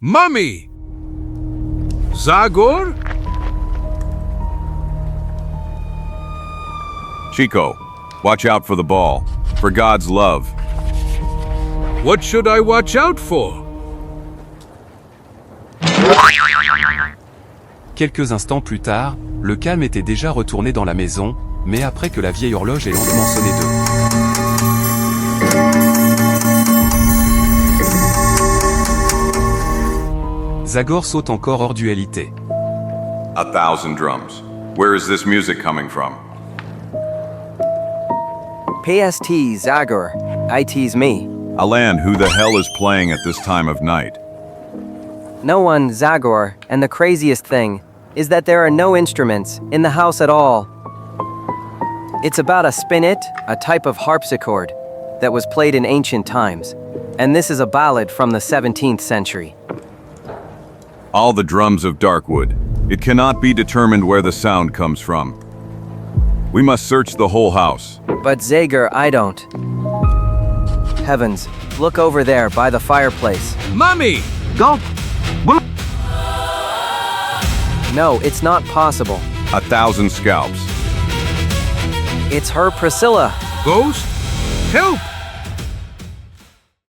Mummy! Zagor? Chico, watch out for the ball. For God's love. What should I watch out for? Quelques instants plus tard, le calme était déjà retourné dans la maison, mais après que la vieille horloge ait lentement sonné deux. Zagor saute encore hors dualité. 1,000 drums. Where is this music coming from? PST, Zagor. IT's me. Alan, who the hell is playing at this time of night? No one, Zagor, and the craziest thing is that there are no instruments in the house at all. It's about a spinet, a type of harpsichord that was played in ancient times, and this is a ballad from the 17th century. All the drums of Darkwood. It cannot be determined where the sound comes from. We must search the whole house. But Zagor, I don't. Heavens, look over there by the fireplace. Mummy! Go! No, it's not possible. 1,000 scalps. It's her Priscilla. Ghost? Help!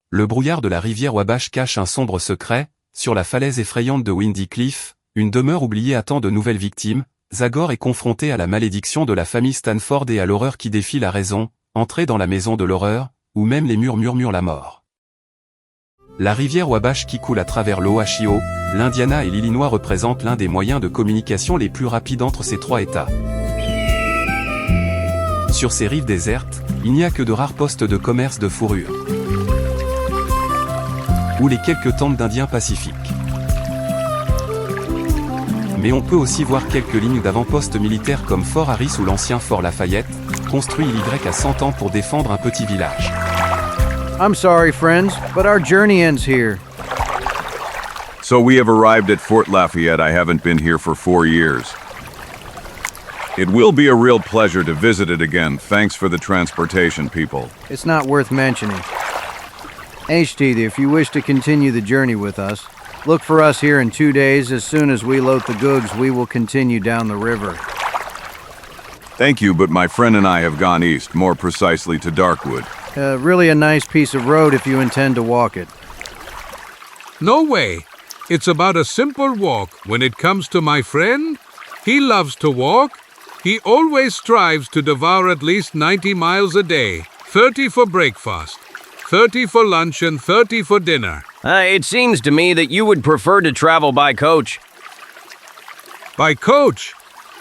Le brouillard de la rivière WABASH cache un sombre secret. Sur la falaise effrayante de Windy Cliff, une demeure oubliée attend de nouvelles victimes. Zagor est confronté à la malédiction de la famille Stanford et à l'horreur qui défie la raison. Entrer dans la maison de l'horreur, où même les murs murmurent la mort. La rivière WABASH qui coule à travers l'Ohio, l'Indiana et l'Illinois représente l'un des moyens de communication les plus rapides entre ces trois États. Sur ces rives désertes, il n'y a que de rares postes de commerce de fourrure. Ou les quelques tentes d'Indiens pacifiques. Mais on peut aussi voir quelques lignes d'avant-postes militaires comme Fort Harris ou l'ancien Fort Lafayette, construit il y a 100 ans pour défendre un petit village. I'm sorry, friends, but our journey ends here. So we have arrived at Fort Lafayette. I haven't been here for 4 years. It will be a real pleasure to visit it again. Thanks for the transportation, people. It's not worth mentioning. HT, if you wish to continue the journey with us, look for us here in 2 days. As soon as we load the goods, we will continue down the river. Thank you, but my friend and I have gone east, more precisely to Darkwood. Really a nice piece of road if you intend to walk it. No way. It's about a simple walk. When it comes to my friend, he loves to walk. He always strives to devour at least 90 miles a day. 30 for breakfast, 30 for lunch, and 30 for dinner. It seems to me that you would prefer to travel by coach. By coach,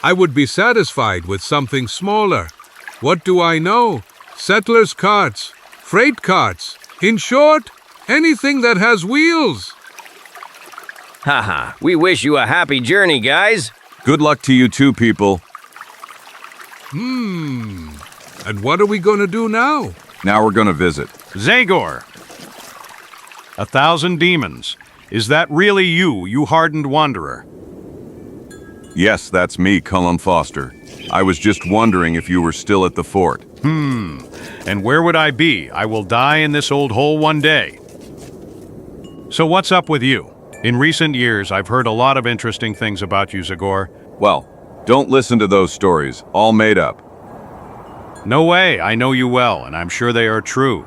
I would be satisfied with something smaller. What do I know? Settlers' carts, freight carts. In short, anything that has wheels. Haha, we wish you a happy journey, guys. Good luck to you too, people. And what are we going to do now? Now we're gonna visit. Zagor! 1,000 demons. Is that really you, you hardened wanderer? Yes, that's me, Cullen Foster. I was just wondering if you were still at the fort. And where would I be? I will die in this old hole one day. So what's up with you? In recent years, I've heard a lot of interesting things about you, Zagor. Well, don't listen to those stories, all made up. No way, I know you well, and I'm sure they are true.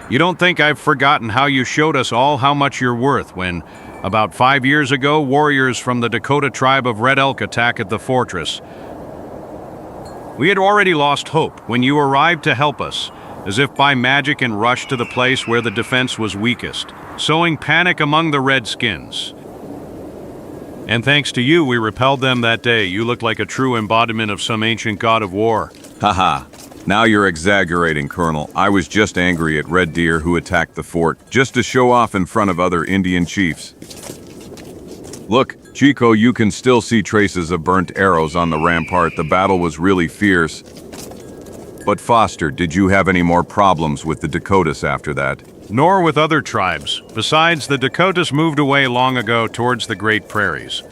You don't think I've forgotten how you showed us all how much you're worth when, about 5 years ago, warriors from the Dakota tribe of Red Elk attacked the fortress. We had already lost hope when you arrived to help us, as if by magic, and rushed to the place where the defense was weakest, sowing panic among the Redskins. And thanks to you, we repelled them that day. You looked like a true embodiment of some ancient god of war. Haha. Now you're exaggerating, Colonel. I was just angry at Red Deer who attacked the fort, just to show off in front of other Indian chiefs. Look, Chico, you can still see traces of burnt arrows on the rampart. The battle was really fierce. But Foster, did you have any more problems with the Dakotas after that? Nor with other tribes. Besides, the Dakotas moved away long ago towards the Great Prairies.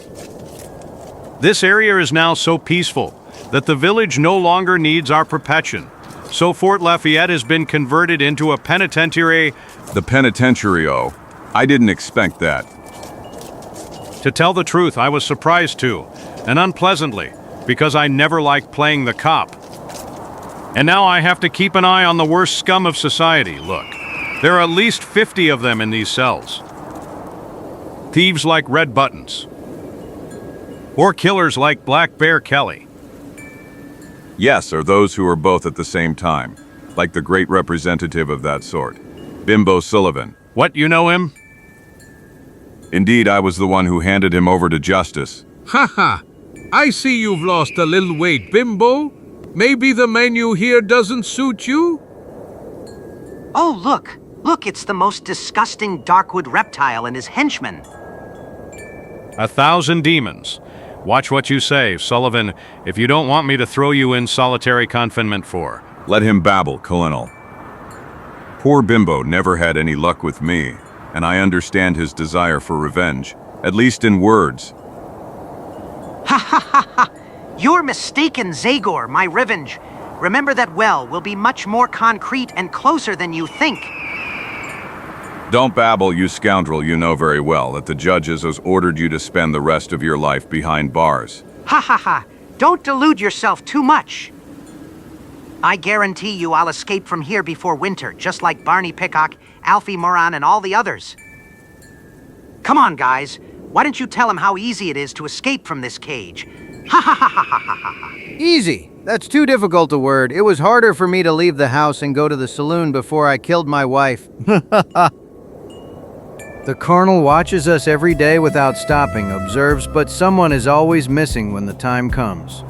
This area is now so peaceful that the village no longer needs our protection. So Fort Lafayette has been converted into a penitentiary. The penitentiary, oh. I didn't expect that. To tell the truth, I was surprised too, and unpleasantly, because I never liked playing the cop. And now I have to keep an eye on the worst scum of society. Look, there are at least 50 of them in these cells. Thieves like Red Buttons. Or killers like Black Bear Kelly. Yes, or those who are both at the same time, like the great representative of that sort, Bimbo Sullivan. What, you know him? Indeed, I was the one who handed him over to justice. Haha, I see you've lost a little weight, Bimbo. Maybe the menu here doesn't suit you? Oh, look! Look, it's the most disgusting Darkwood reptile and his henchmen. 1,000 demons. Watch what you say, Sullivan, if you don't want me to throw you in solitary confinement for. Let him babble, Colonel. Poor Bimbo never had any luck with me, and I understand his desire for revenge, at least in words. Ha ha ha ha! You're mistaken, Zagor, my revenge. Remember that well will be much more concrete and closer than you think. Don't babble, you scoundrel. You know very well that the judges has ordered you to spend the rest of your life behind bars. Ha ha ha! Don't delude yourself too much. I guarantee you I'll escape from here before winter, just like Barney Pickock, Alfie Moran, and all the others. Come on, guys. Why don't you tell him how easy it is to escape from this cage? Ha ha ha ha ha ha ha! Easy. That's too difficult a word. It was harder for me to leave the house and go to the saloon before I killed my wife. The Colonel watches us every day without stopping, observes, but someone is always missing when the time comes.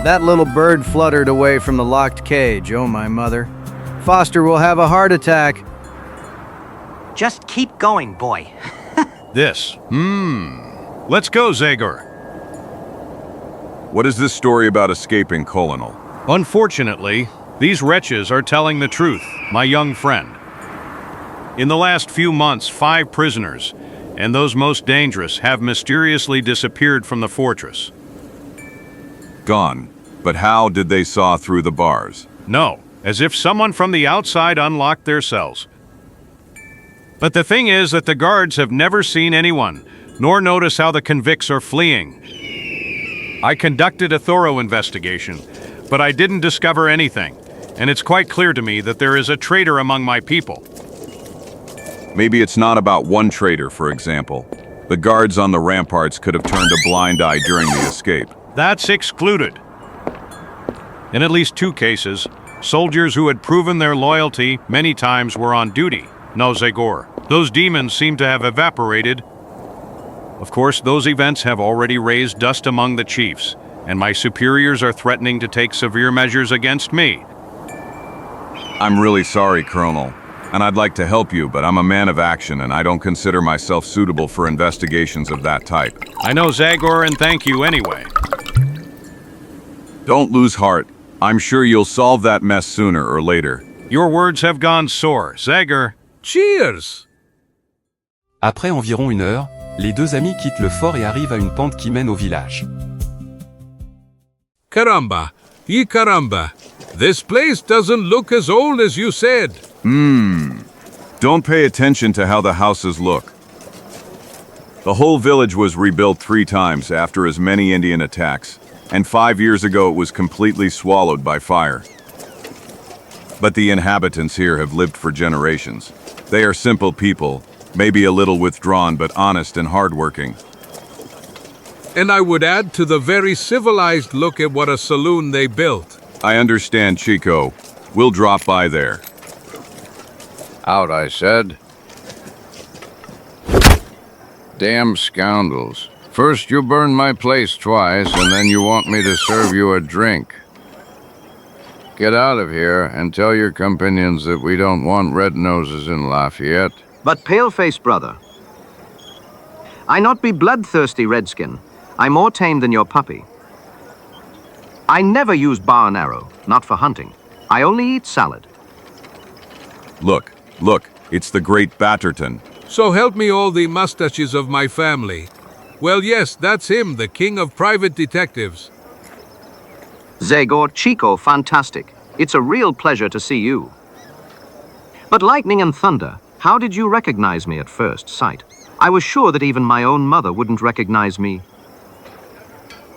That little bird fluttered away from the locked cage, oh my mother. Foster will have a heart attack. Just keep going, boy. This. Let's go, Zagor. What is this story about escaping, Colonel? Unfortunately, these wretches are telling the truth, my young friend. In the last few months, 5 prisoners, and those most dangerous, have mysteriously disappeared from the fortress. Gone. But how did they saw through the bars? No, as if someone from the outside unlocked their cells. But the thing is that the guards have never seen anyone, nor notice how the convicts are fleeing. I conducted a thorough investigation, but I didn't discover anything, and it's quite clear to me that there is a traitor among my people. Maybe it's not about one traitor, for example. The guards on the ramparts could have turned a blind eye during the escape. That's excluded. In at least 2 cases, soldiers who had proven their loyalty many times were on duty. No, Zagor. Those demons seem to have evaporated. Of course, those events have already raised dust among the chiefs, and my superiors are threatening to take severe measures against me. I'm really sorry, Colonel, and I'd like to help you, but I'm a man of action and I don't consider myself suitable for investigations of that type. I know, Zagor, and thank you anyway. Don't lose heart. I'm sure you'll solve that mess sooner or later. Your words have gone sore, Zagor. Cheers! Après environ 1 heure, les 2 amis quittent le fort et arrivent à une pente qui mène au village. Caramba, ye caramba. This place doesn't look as old as you said. Don't pay attention to how the houses look. The whole village was rebuilt 3 times after as many Indian attacks, and 5 years ago it was completely swallowed by fire. But the inhabitants here have lived for generations. They are simple people, maybe a little withdrawn but honest and hardworking. And I would add to the very civilized look at what a saloon they built. I understand, Chico. We'll drop by there. Out, I said. Damn scoundrels. First you burn my place twice, and then you want me to serve you a drink. Get out of here and tell your companions that we don't want red noses in Lafayette. But pale-faced brother, I not be bloodthirsty, Redskin. I more tame than your puppy. I never use bow and arrow, not for hunting. I only eat salad. Look, it's the great Batterton. So help me all the mustaches of my family. Well, yes, that's him, the king of private detectives. Zagor, Chico, fantastic. It's a real pleasure to see you. But lightning and thunder, How did you recognize me at first sight? I was sure that even my own mother wouldn't recognize me.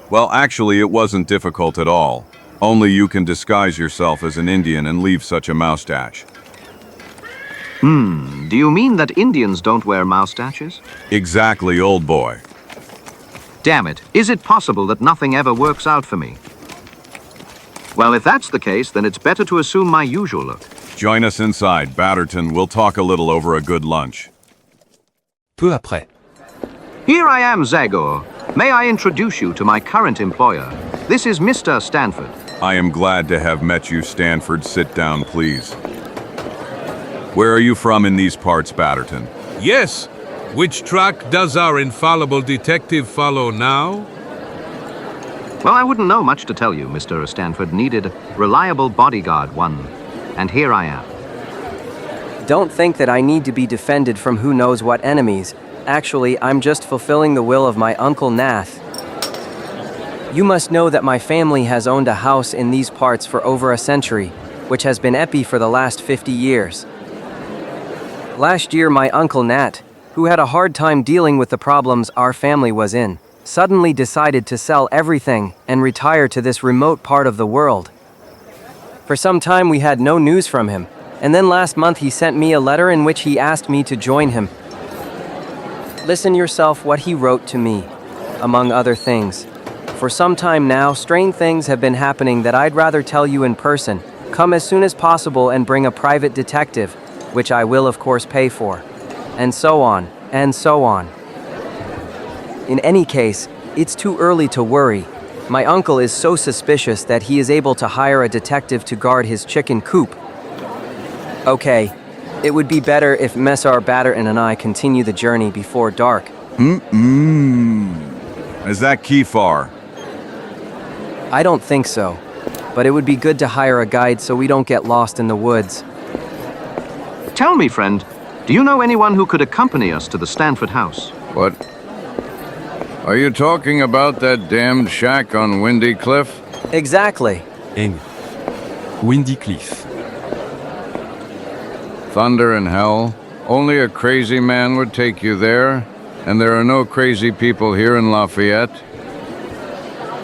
Well, actually, it wasn't difficult at all. Only you can disguise yourself as an Indian and leave such a moustache. Do you mean that Indians don't wear moustaches? Exactly, old boy. Damn it, is it possible that nothing ever works out for me? Well, if that's the case, then it's better to assume my usual look. Join us inside, Batterton. We'll talk a little over a good lunch. Peu après. Here I am, Zagor. May I introduce you to my current employer? This is Mr. Stanford. I am glad to have met you, Stanford. Sit down, please. Where are you from in these parts, Batterton? Yes. Which track does our infallible detective follow now? Well, I wouldn't know much to tell you, Mr. Stanford. Needed reliable bodyguard, one. And here I am. Don't think that I need to be defended from who knows what enemies. Actually, I'm just fulfilling the will of my Uncle Nath. You must know that my family has owned a house in these parts for over a century, which has been epi for the last 50 years. Last year, my Uncle Nat, who had a hard time dealing with the problems our family was in, suddenly decided to sell everything and retire to this remote part of the world. For some time we had no news from him, and then last month he sent me a letter in which he asked me to join him. Listen yourself what he wrote to me, among other things. For some time now, strange things have been happening that I'd rather tell you in person. Come as soon as possible and bring a private detective, which I will of course pay for. And so on, and so on. In any case, it's too early to worry. My uncle is so suspicious that he is able to hire a detective to guard his chicken coop. Okay, it would be better if Messar Batterton and I continue the journey before dark. Is that Kefar? I don't think so, but it would be good to hire a guide so we don't get lost in the woods. Tell me, friend, do you know anyone who could accompany us to the Stanford house? What? Are you talking about that damned shack on Windy Cliff? Exactly. Eng. Windy Cliff. Thunder and hell. Only a crazy man would take you there, and there are no crazy people here in Lafayette.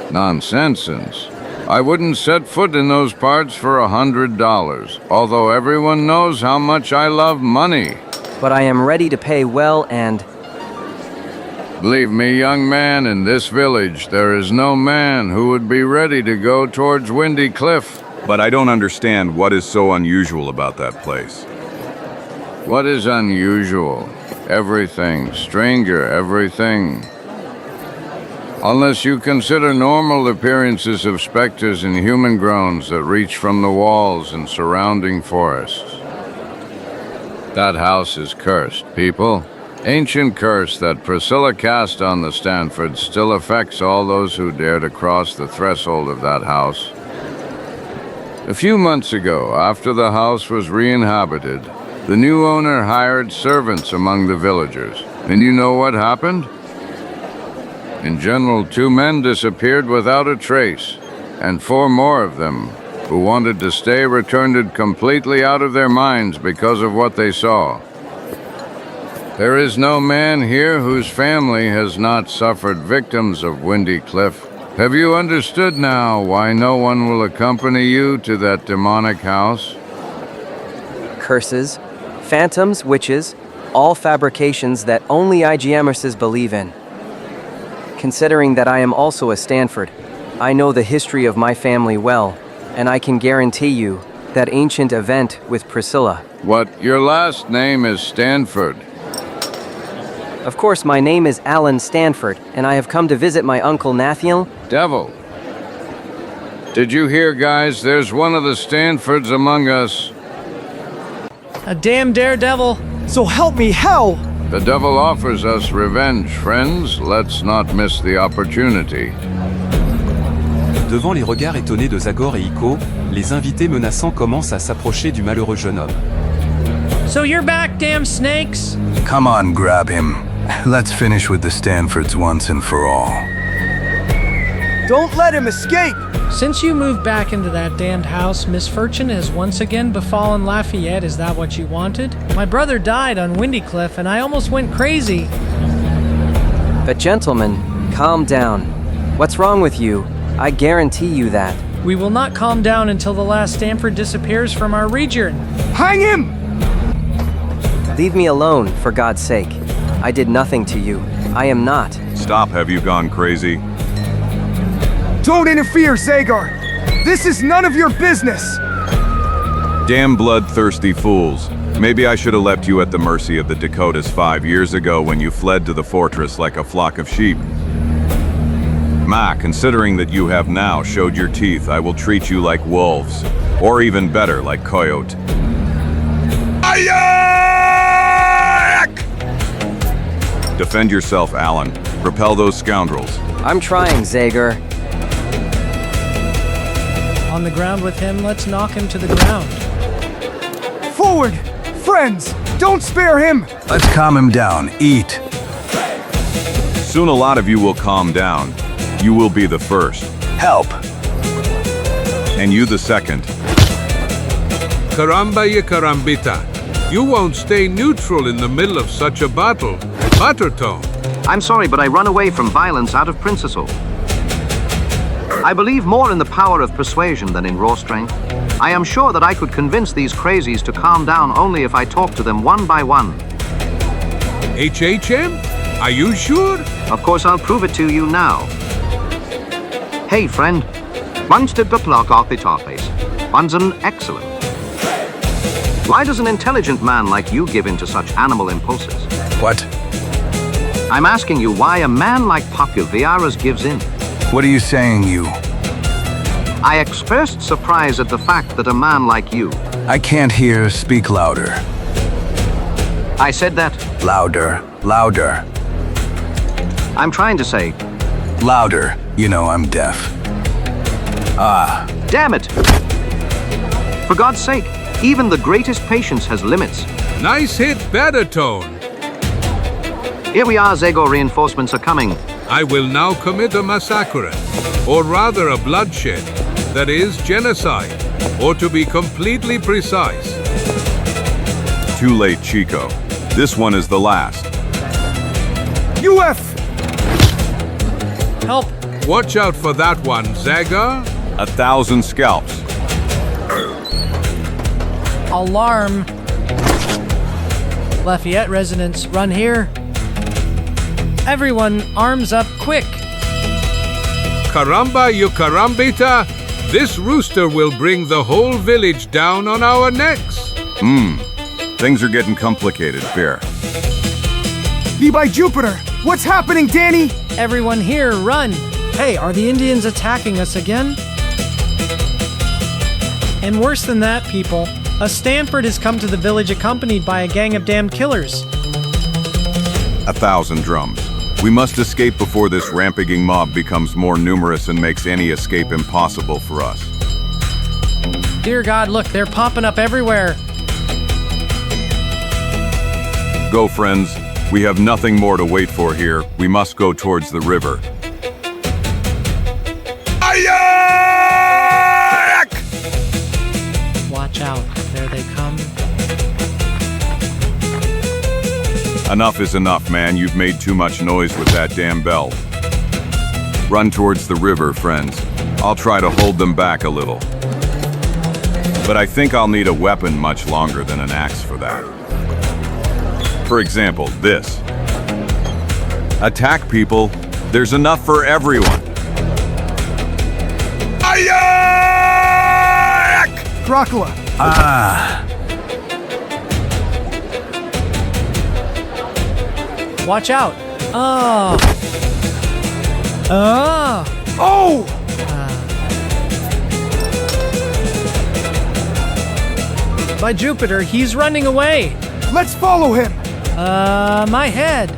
Nonsensens. I wouldn't set foot in those parts for $100, although everyone knows how much I love money. But I am ready to pay well and... Believe me, young man, in this village, there is no man who would be ready to go towards Windy Cliff. But I don't understand what is so unusual about that place. What is unusual? Everything. Stranger, everything. Unless you consider normal appearances of specters and human groans that reach from the walls and surrounding forests. That house is cursed, people. Ancient curse that Priscilla cast on the Stanfords still affects all those who dare to cross the threshold of that house. A few months ago, after the house was re-inhabited, the new owner hired servants among the villagers. And you know what happened? In general, 2 men disappeared without a trace, and 4 more of them, who wanted to stay, returned completely out of their minds because of what they saw. There is no man here whose family has not suffered victims of Windy Cliff. Have you understood now why no one will accompany you to that demonic house? Curses, phantoms, witches, all fabrications that only IGMers believe in. Considering that I am also a Stanford, I know the history of my family well, and I can guarantee you that ancient event with Priscilla. What, your last name is Stanford? Of course, my name is Alan Stanford, and I have come to visit my Uncle Nathiel. Devil. Did you hear, guys? There's one of the Stanfords among us. A damn daredevil. So help me, hell! The devil offers us revenge, friends. Let's not miss the opportunity. Devant les regards étonnés de Zagor et Iko, les invités menaçants commencent à s'approcher du malheureux jeune homme. So you're back, damn snakes? Come on, grab him. Let's finish with the Stanfords once and for all. Don't let him escape! Since you moved back into that damned house, misfortune has once again befallen Lafayette. Is that what you wanted? My brother died on Windy Cliff and I almost went crazy. But gentlemen, calm down. What's wrong with you? I guarantee you that. We will not calm down until the last Stanford disappears from our region. Hang him! Leave me alone, for God's sake. I did nothing to you. I am not. Stop, have you gone crazy? Don't interfere, Zagor! This is none of your business! Damn bloodthirsty fools. Maybe I should have left you at the mercy of the Dakotas 5 years ago when you fled to the fortress like a flock of sheep. Ma, considering that you have now showed your teeth, I will treat you like wolves. Or even better, like coyote. Defend yourself, Alan. Repel those scoundrels. I'm trying, Zagor. On the ground with him, let's knock him to the ground. Forward! Friends, don't spare him! Let's calm him down. Eat. Soon a lot of you will calm down. You will be the first. Help. And you the second. Caramba y carambita. You won't stay neutral in the middle of such a battle. Buttertone. I'm sorry, but I run away from violence out of principle. I believe more in the power of persuasion than in raw strength. I am sure that I could convince these crazies to calm down only if I talked to them one by one. HHM? Are you sure? Of course, I'll prove it to you now. Hey, friend. Once did the clock off the topics. One's an excellent. Why does an intelligent man like you give in to such animal impulses? What? I'm asking you why a man like Viaras gives in. What are you saying, you? I expressed surprise at the fact that a man like you. I can't hear. Speak louder. I said that. Louder. Louder. I'm trying to say. Louder. You know I'm deaf. Ah. Damn it! For God's sake, even the greatest patience has limits. Nice hit, Baritone. Here we are, Zagor reinforcements are coming. I will now commit a massacre, or rather a bloodshed, that is, genocide, or to be completely precise. Too late, Chico. This one is the last. UF! Help! Watch out for that one, Zagor. 1,000 scalps. Alarm! Lafayette residents, run here. Everyone, arms up, quick! Caramba you carambita, this rooster will bring the whole village down on our necks. Things are getting complicated, Bear. By Jupiter! What's happening, Danny? Everyone here, run! Hey, are the Indians attacking us again? And worse than that, people, a Stanford has come to the village accompanied by a gang of damned killers. 1,000 drums. We must escape before this rampaging mob becomes more numerous and makes any escape impossible for us. Dear God, look, they're popping up everywhere. Go, friends. We have nothing more to wait for here. We must go towards the river. Watch out, there they come. Enough is enough, man. You've made too much noise with that damn bell. Run towards the river, friends. I'll try to hold them back a little. But I think I'll need a weapon much longer than an axe for that. For example, this. Attack, people. There's enough for everyone. Dracula! Ah. Watch out! Oh! Oh! Oh! By Jupiter, he's running away! Let's follow him! My head!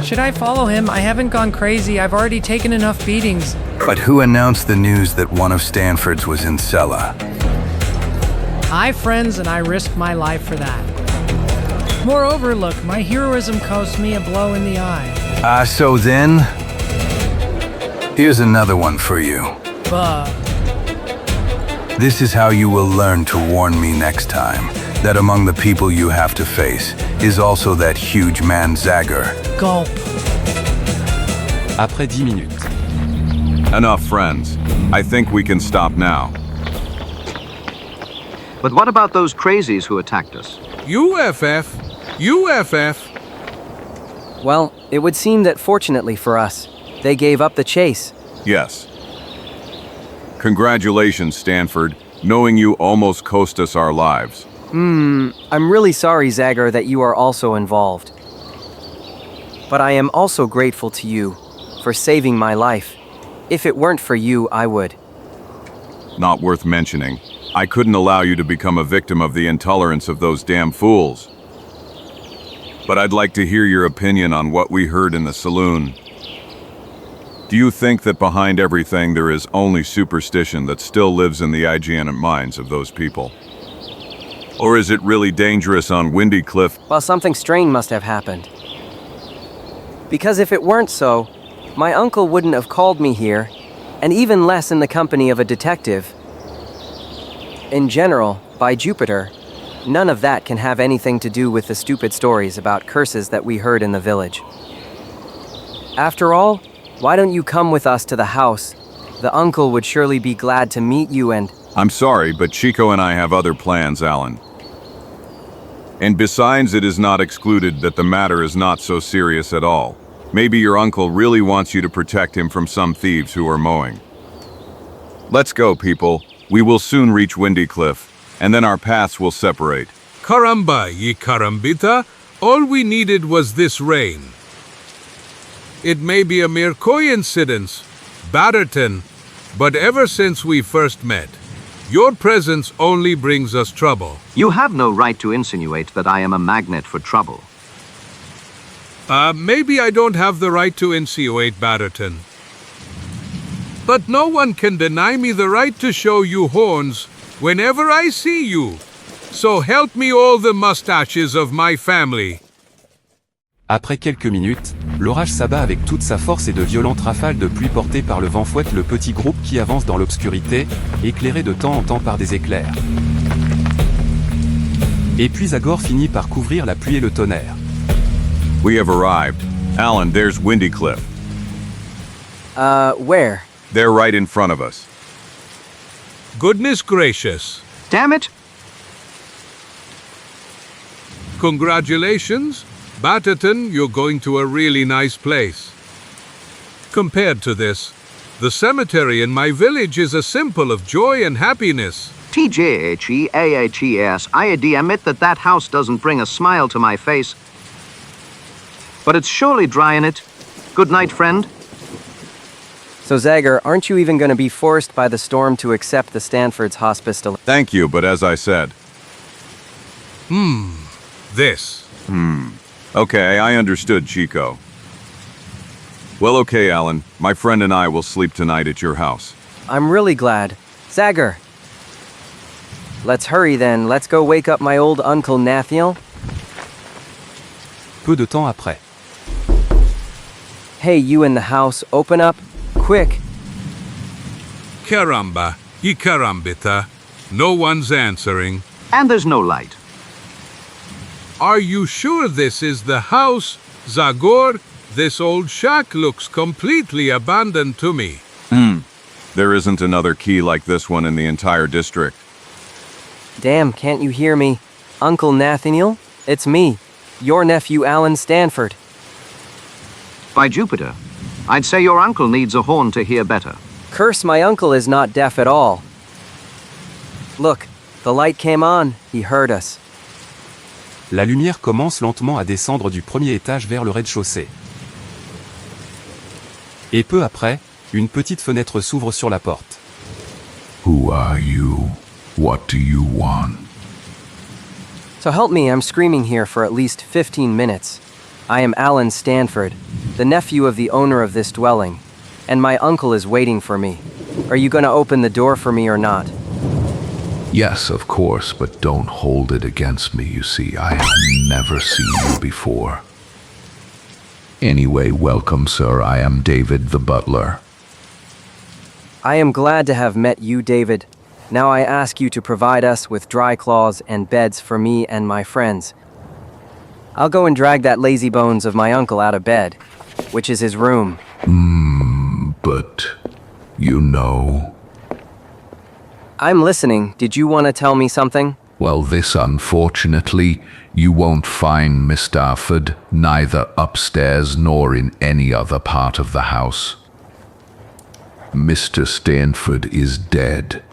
Should I follow him? I haven't gone crazy. I've already taken enough beatings. But who announced the news that one of Stanford's was in Sella? I, friends, and I risked my life for that. Moreover, look, my heroism cost me a blow in the eye. So then? Here's another one for you. Bah. This is how you will learn to warn me next time, that among the people you have to face is also that huge man Zagor. Gulp. Après 10 minutes. Enough, friends. I think we can stop now. But what about those crazies who attacked us? UFF. UFF. Well, it would seem that fortunately for us, they gave up the chase. Yes. Congratulations, Stanford. Knowing you almost cost us our lives. I'm really sorry, Zagor, that you are also involved. But I am also grateful to you for saving my life. If it weren't for you, I would. Not worth mentioning. I couldn't allow you to become a victim of the intolerance of those damn fools. But I'd like to hear your opinion on what we heard in the saloon. Do you think that behind everything there is only superstition that still lives in the IGN minds of those people? Or is it really dangerous on Windy Cliff? Well, something strange must have happened. Because if it weren't so, my uncle wouldn't have called me here, and even less in the company of a detective. In general, by Jupiter, none of that can have anything to do with the stupid stories about curses that we heard in the village. After all, why don't you come with us to the house? The uncle would surely be glad to meet you and... I'm sorry, but Chico and I have other plans, Alan. And besides, it is not excluded that the matter is not so serious at all. Maybe your uncle really wants you to protect him from some thieves who are mowing. Let's go, people. We will soon reach Windy Cliff, and then our paths will separate. Caramba, ye carambita. All we needed was this rain. It may be a mere coincidence, Batterton, but ever since we first met, your presence only brings us trouble. You have no right to insinuate that I am a magnet for trouble. Maybe I don't have the right to insinuate, Batterton. But no one can deny me the right to show you horns whenever I see you. So help me all the mustaches of my family. Après quelques minutes, l'orage s'abat avec toute sa force et de violentes rafales de pluie portées par le vent fouettent le petit groupe qui avance dans l'obscurité, éclairé de temps en temps par des éclairs. Et puis Zagor finit par couvrir la pluie et le tonnerre. We have arrived. Alan, there's Windy Cliff. Where? They're right in front of us. Goodness gracious. Damn it! Congratulations. Batterton, you're going to a really nice place. Compared to this, the cemetery in my village is a symbol of joy and happiness. TJHEAHES, I admit that house doesn't bring a smile to my face. But it's surely dry in it. Good night, friend. So Zagor, aren't you even going to be forced by the storm to accept the Stanford's hospice? Thank you, but as I said. This. Okay, I understood, Chico. Well, okay, Alan. My friend and I will sleep tonight at your house. I'm really glad. Zagor! Let's hurry then. Let's go wake up my old Uncle Nathaniel. Peu de temps après. Hey, you in the house, open up. Quick. Caramba, ye carambita. No one's answering. And there's no light. Are you sure this is the house, Zagor? This old shack looks completely abandoned to me. There isn't another key like this one in the entire district. Damn, can't you hear me? Uncle Nathaniel? It's me, your nephew Alan Stanford. By Jupiter, I'd say your uncle needs a horn to hear better. Curse, my uncle is not deaf at all. Look, the light came on, he heard us. La lumière commence lentement à descendre du premier étage vers le rez-de-chaussée. Et peu après, une petite fenêtre s'ouvre sur la porte. Who are you? What do you want? So help me, I'm screaming here for at least 15 minutes. I am Alan Stanford, the nephew of the owner of this dwelling, and my uncle is waiting for me. Are you going to open the door for me or not? Yes, of course, but don't hold it against me, you see. I have never seen you before. Anyway, welcome, sir. I am David the butler. I am glad to have met you, David. Now I ask you to provide us with dry cloths and beds for me and my friends. I'll go and drag that lazy bones of my uncle out of bed, which is his room. But, you know... I'm listening. Did you want to tell me something? Well, this unfortunately, you won't find Miss Stafford neither upstairs nor in any other part of the house. Mr. Stanford is dead.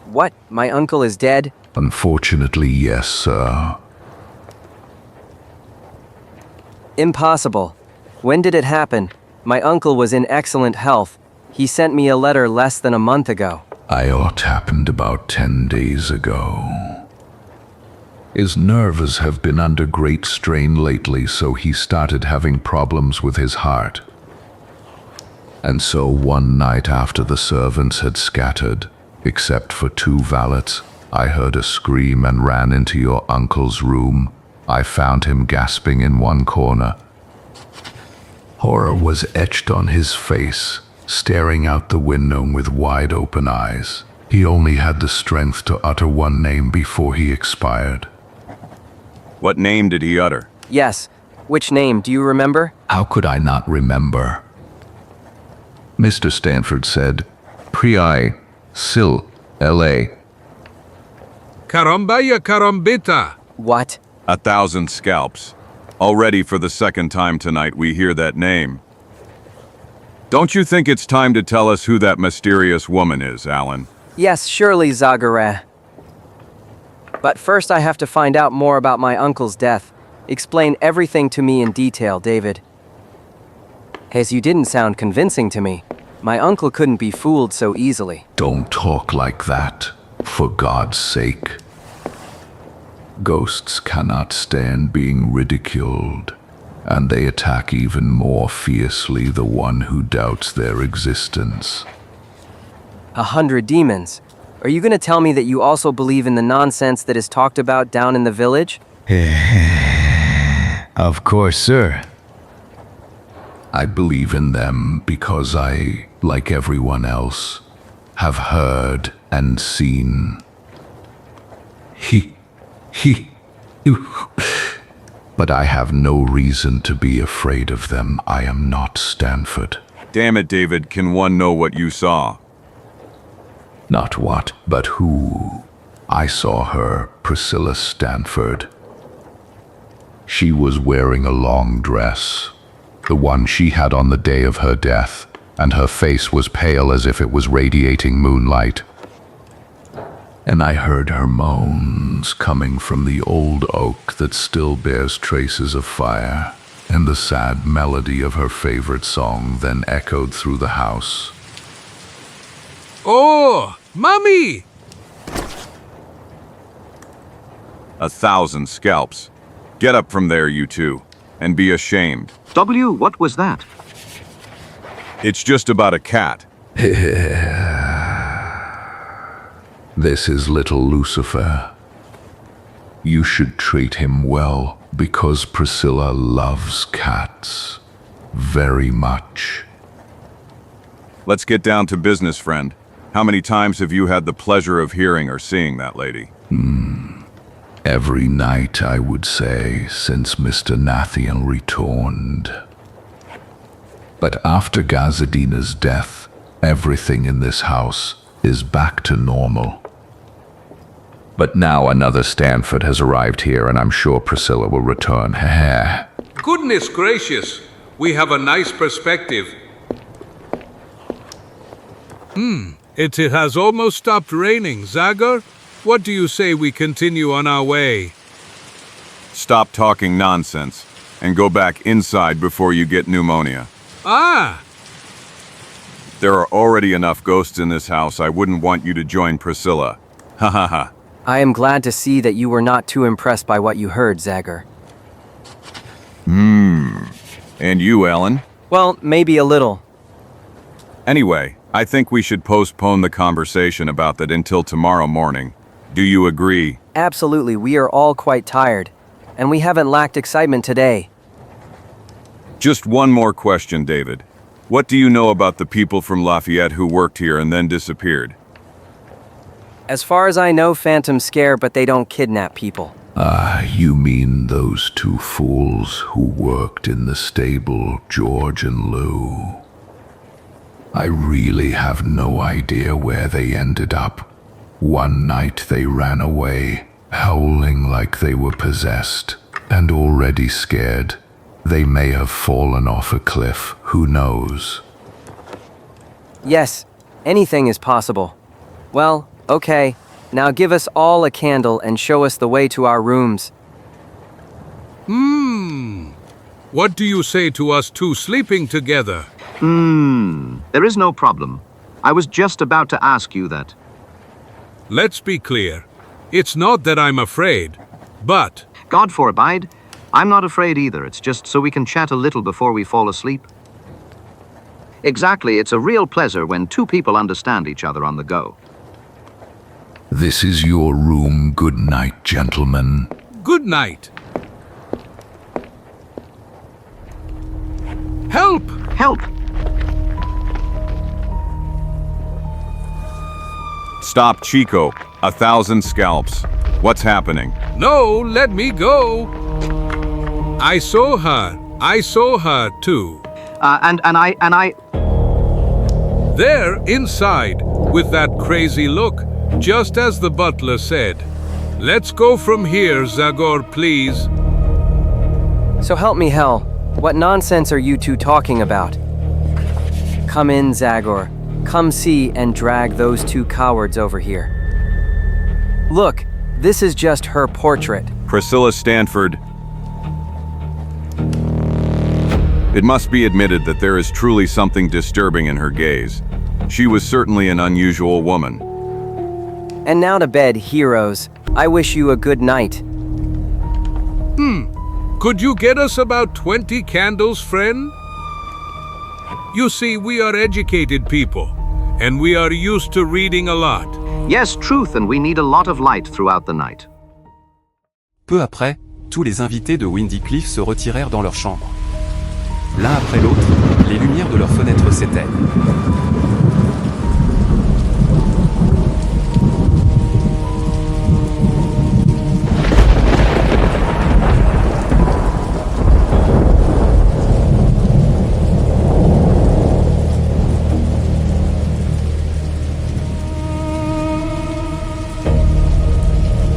What? My uncle is dead? Unfortunately, yes, sir. Impossible. When did it happen? My uncle was in excellent health. He sent me a letter less than a month ago. It happened about 10 days ago. His nerves have been under great strain lately, so he started having problems with his heart. And so one night after the servants had scattered, except for 2 valets, I heard a scream and ran into your uncle's room. I found him gasping in one corner. Horror was etched on his face, staring out the window with wide open eyes. He only had the strength to utter one name before he expired. What name did he utter? Yes. Which name? Do you remember? How could I not remember? Mr. Stanford said, Priai, Sil, L.A. Carambaya carambita. What? 1,000 scalps. Already for the second time tonight we hear that name. Don't you think it's time to tell us who that mysterious woman is, Alan? Yes, surely, Zagor. But first I have to find out more about my uncle's death. Explain everything to me in detail, David. As you didn't sound convincing to me. My uncle couldn't be fooled so easily. Don't talk like that, for God's sake. Ghosts cannot stand being ridiculed, and they attack even more fiercely the one who doubts their existence. 100 demons. Are you going to tell me that you also believe in the nonsense that is talked about down in the village? Of course, sir. I believe in them because I, like everyone else, have heard and seen. But I have no reason to be afraid of them. I am not Stanford. Damn it, David, can one know what you saw? Not what, but who. I saw her, Priscilla Stanford. She was wearing a long dress, the one she had on the day of her death, and her face was pale as if it was radiating moonlight. And I heard her moans coming from the old oak that still bears traces of fire, and the sad melody of her favorite song then echoed through the house. Oh, Mommy! 1,000 scalps. Get up from there, you two, and be ashamed. W, what was that? It's just about a cat. This is little Lucifer. You should treat him well, because Priscilla loves cats very much. Let's get down to business, friend. How many times have you had the pleasure of hearing or seeing that lady? Every night, I would say, since Mr. Nathian returned. But after Gazadina's death, everything in this house is back to normal. But now another Stanford has arrived here, and I'm sure Priscilla will return. Goodness gracious, we have a nice perspective. It has almost stopped raining. Zagor, what do you say we continue on our way? Stop talking nonsense and go back inside before you get pneumonia. Ah! There are already enough ghosts in this house. I wouldn't want you to join Priscilla. Ha ha ha. I am glad to see that you were not too impressed by what you heard, Zagor. And you, Ellen? Well, maybe a little. Anyway, I think we should postpone the conversation about that until tomorrow morning. Do you agree? Absolutely, we are all quite tired, and we haven't lacked excitement today. Just one more question, David. What do you know about the people from Lafayette who worked here and then disappeared? As far as I know, phantoms scare, but they don't kidnap people. Ah, you mean those two fools who worked in the stable, George and Lou? I really have no idea where they ended up. One night they ran away, howling like they were possessed, and already scared. They may have fallen off a cliff, who knows? Yes, anything is possible. Well, okay. Now give us all a candle and show us the way to our rooms. What do you say to us two sleeping together? There is no problem. I was just about to ask you that. Let's be clear. It's not that I'm afraid, but... God forbid. I'm not afraid either. It's just so we can chat a little before we fall asleep. Exactly, it's a real pleasure when two people understand each other on the go. This is your room. Good night, gentlemen. Good night. Help! Help! Stop, Chico. 1,000 scalps. What's happening? No, let me go. I saw her too. And I... There, inside, with that crazy look, just as the butler said. Let's go from here, Zagor, please. So help me hell, what nonsense are you two talking about? Come in, Zagor. Come see and drag those two cowards over here. Look, this is just her portrait. Priscilla Stanford. It must be admitted that there is truly something disturbing in her gaze. She was certainly an unusual woman. And now to bed, heroes. I wish you a good night. Could you get us about 20 candles, friend? You see, we are educated people, and we are used to reading a lot. Yes, truth, and we need a lot of light throughout the night. Peu après, tous les invités de Windy Cliff se retirèrent dans leur chambre. L'un après l'autre, les lumières de leurs fenêtres s'éteignent.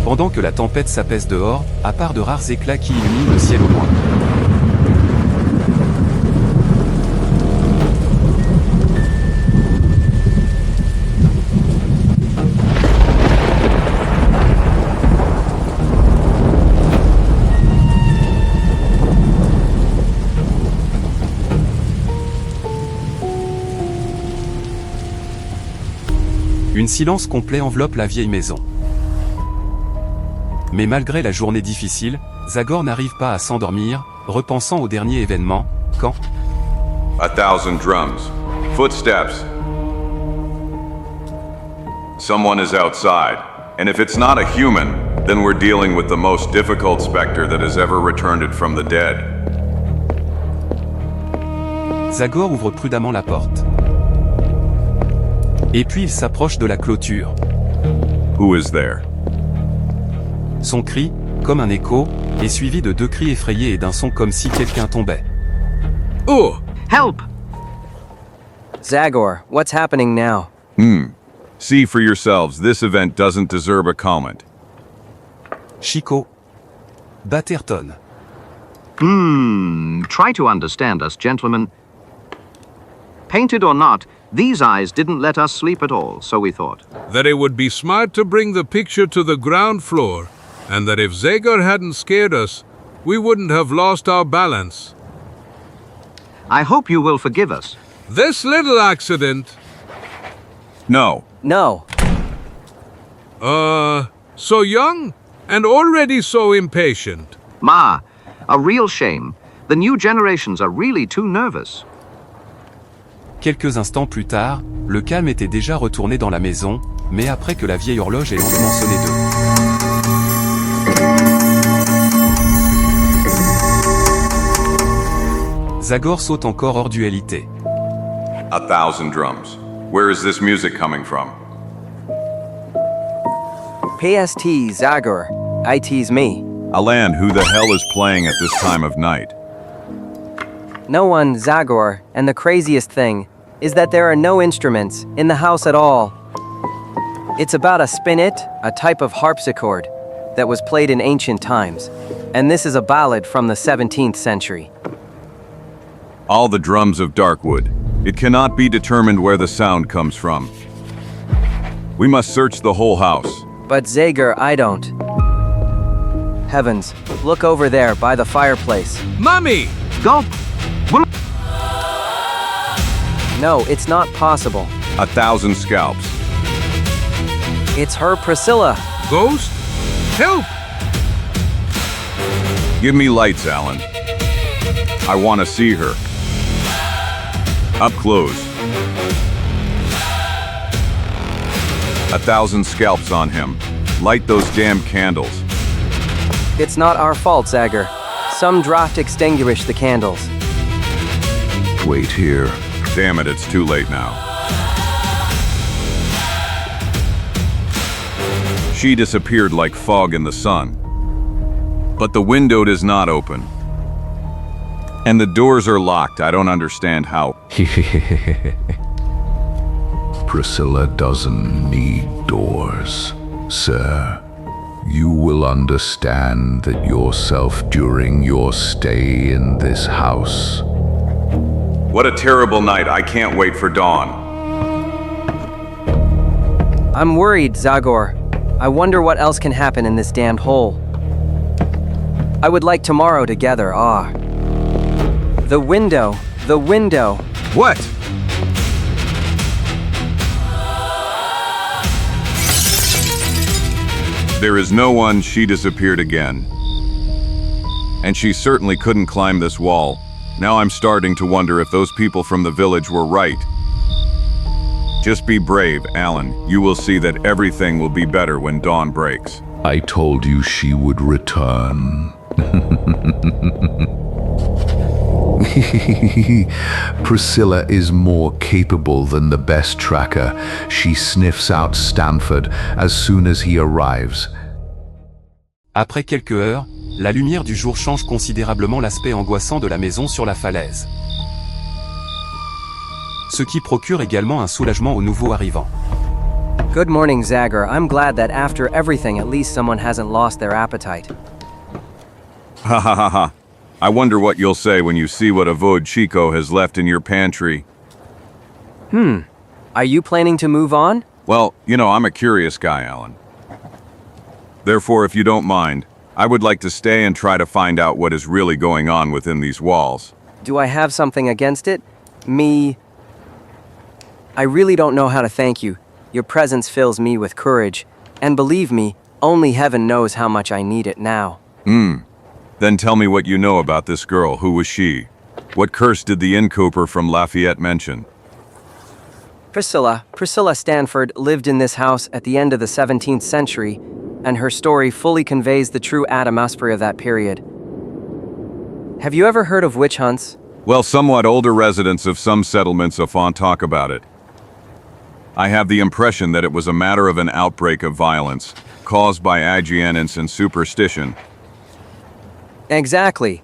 Pendant que la tempête s'apaise dehors, à part de rares éclats qui illuminent le ciel au loin. Un silence complet enveloppe la vieille maison. Mais malgré la journée difficile, Zagor n'arrive pas à s'endormir, repensant au dernier événement, quand... 1,000 drums. Footsteps. Someone is outside. And if it's not a human, then we're dealing with the most difficult specter that has ever returned it from the dead. Zagor ouvre prudemment la porte. Et puis il s'approche de la clôture. Who is there? Son cri, comme un écho, est suivi de deux cris effrayés et d'un son comme si quelqu'un tombait. Oh! Help! Zagor, what's happening now? See for yourselves, this event doesn't deserve a comment. Chico. Batterton. Try to understand us, gentlemen. Painted or not, these eyes didn't let us sleep at all, so we thought. That it would be smart to bring the picture to the ground floor, and that if Zagor hadn't scared us, we wouldn't have lost our balance. I hope you will forgive us. This little accident... No. No. So young, and already so impatient. Ma, a real shame. The new generations are really too nervous. Quelques instants plus tard, le calme était déjà retourné dans la maison, mais après que la vieille horloge ait lentement sonné deux. Zagor saute encore hors dualité. 1,000 drums. Where is this music coming from? PST Zagor, IT's me. Alan, who the hell is playing at this time of night? No one, Zagor, and the craziest thing is that there are no instruments in the house at all. It's about a spinet, a type of harpsichord that was played in ancient times, and this is a ballad from the 17th century. All the drums of Darkwood. It cannot be determined where the sound comes from. We must search the whole house. But Zagor, I don't. Heavens, look over there by the fireplace. Mommy! Go! No, it's not possible. 1,000 scalps. It's her, Priscilla. Ghost? Help! Give me lights, Alan. I want to see her. Up close. 1,000 scalps on him. Light those damn candles. It's not our fault, Zagor. Some draft extinguished the candles. Wait here. Damn it, it's too late now. She disappeared like fog in the sun. But the window does not open. And the doors are locked. I don't understand how. Priscilla doesn't need doors, sir. You will understand that yourself during your stay in this house. What a terrible night. I can't wait for dawn. I'm worried, Zagor. I wonder what else can happen in this damned hole. I would like tomorrow together, The window. The window. What? There is no one. She disappeared again. And she certainly couldn't climb this wall. Now I'm starting to wonder if those people from the village were right. Just be brave, Alan. You will see that everything will be better when dawn breaks. I told you she would return. Priscilla is more capable than the best tracker. She sniffs out Stanford as soon as he arrives. Après quelques heures, la lumière du jour change considérablement l'aspect angoissant de la maison sur la falaise. Ce qui procure également un soulagement aux nouveaux arrivants. Good morning, Zagor. I'm glad that after everything, at least someone hasn't lost their appetite. Ha ha ha ha. I wonder what you'll say when you see what Avod Chico has left in your pantry. Are you planning to move on? Well, you know, I'm a curious guy, Alan. Therefore, if you don't mind, I would like to stay and try to find out what is really going on within these walls. Do I have something against it? I really don't know how to thank you. Your presence fills me with courage. And believe me, only heaven knows how much I need it now. Then tell me what you know about this girl. Who was she? What curse did the innkeeper from Lafayette mention? Priscilla Stanford lived in this house at the end of the 17th century, and her story fully conveys the true atmosphere of that period. Have you ever heard of witch hunts? Well, somewhat older residents of some settlements often talk about it. I have the impression that it was a matter of an outbreak of violence, caused by aggianance and superstition. Exactly.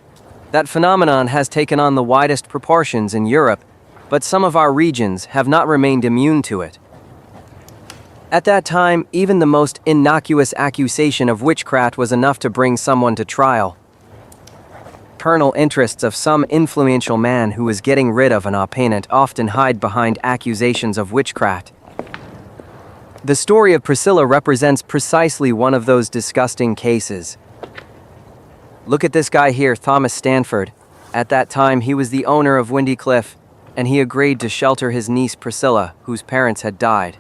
That phenomenon has taken on the widest proportions in Europe, but some of our regions have not remained immune to it. At that time, even the most innocuous accusation of witchcraft was enough to bring someone to trial. Personal interests of some influential man who was getting rid of an opponent often hide behind accusations of witchcraft. The story of Priscilla represents precisely one of those disgusting cases. Look at this guy here, Thomas Stanford. At that time, he was the owner of Windy Cliff, and he agreed to shelter his niece Priscilla, whose parents had died.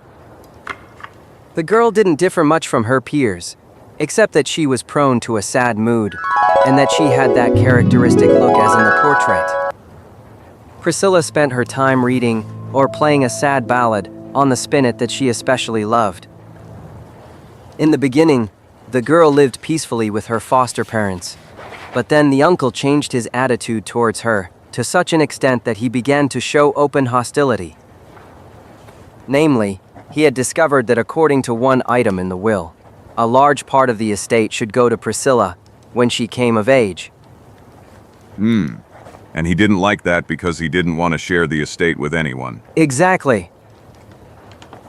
The girl didn't differ much from her peers, except that she was prone to a sad mood, and that she had that characteristic look as in the portrait. Priscilla spent her time reading, or playing a sad ballad, on the spinet that she especially loved. In the beginning, the girl lived peacefully with her foster parents, but then the uncle changed his attitude towards her, to such an extent that he began to show open hostility. Namely, he had discovered that according to one item in the will, a large part of the estate should go to Priscilla when she came of age. And he didn't like that because he didn't want to share the estate with anyone. Exactly.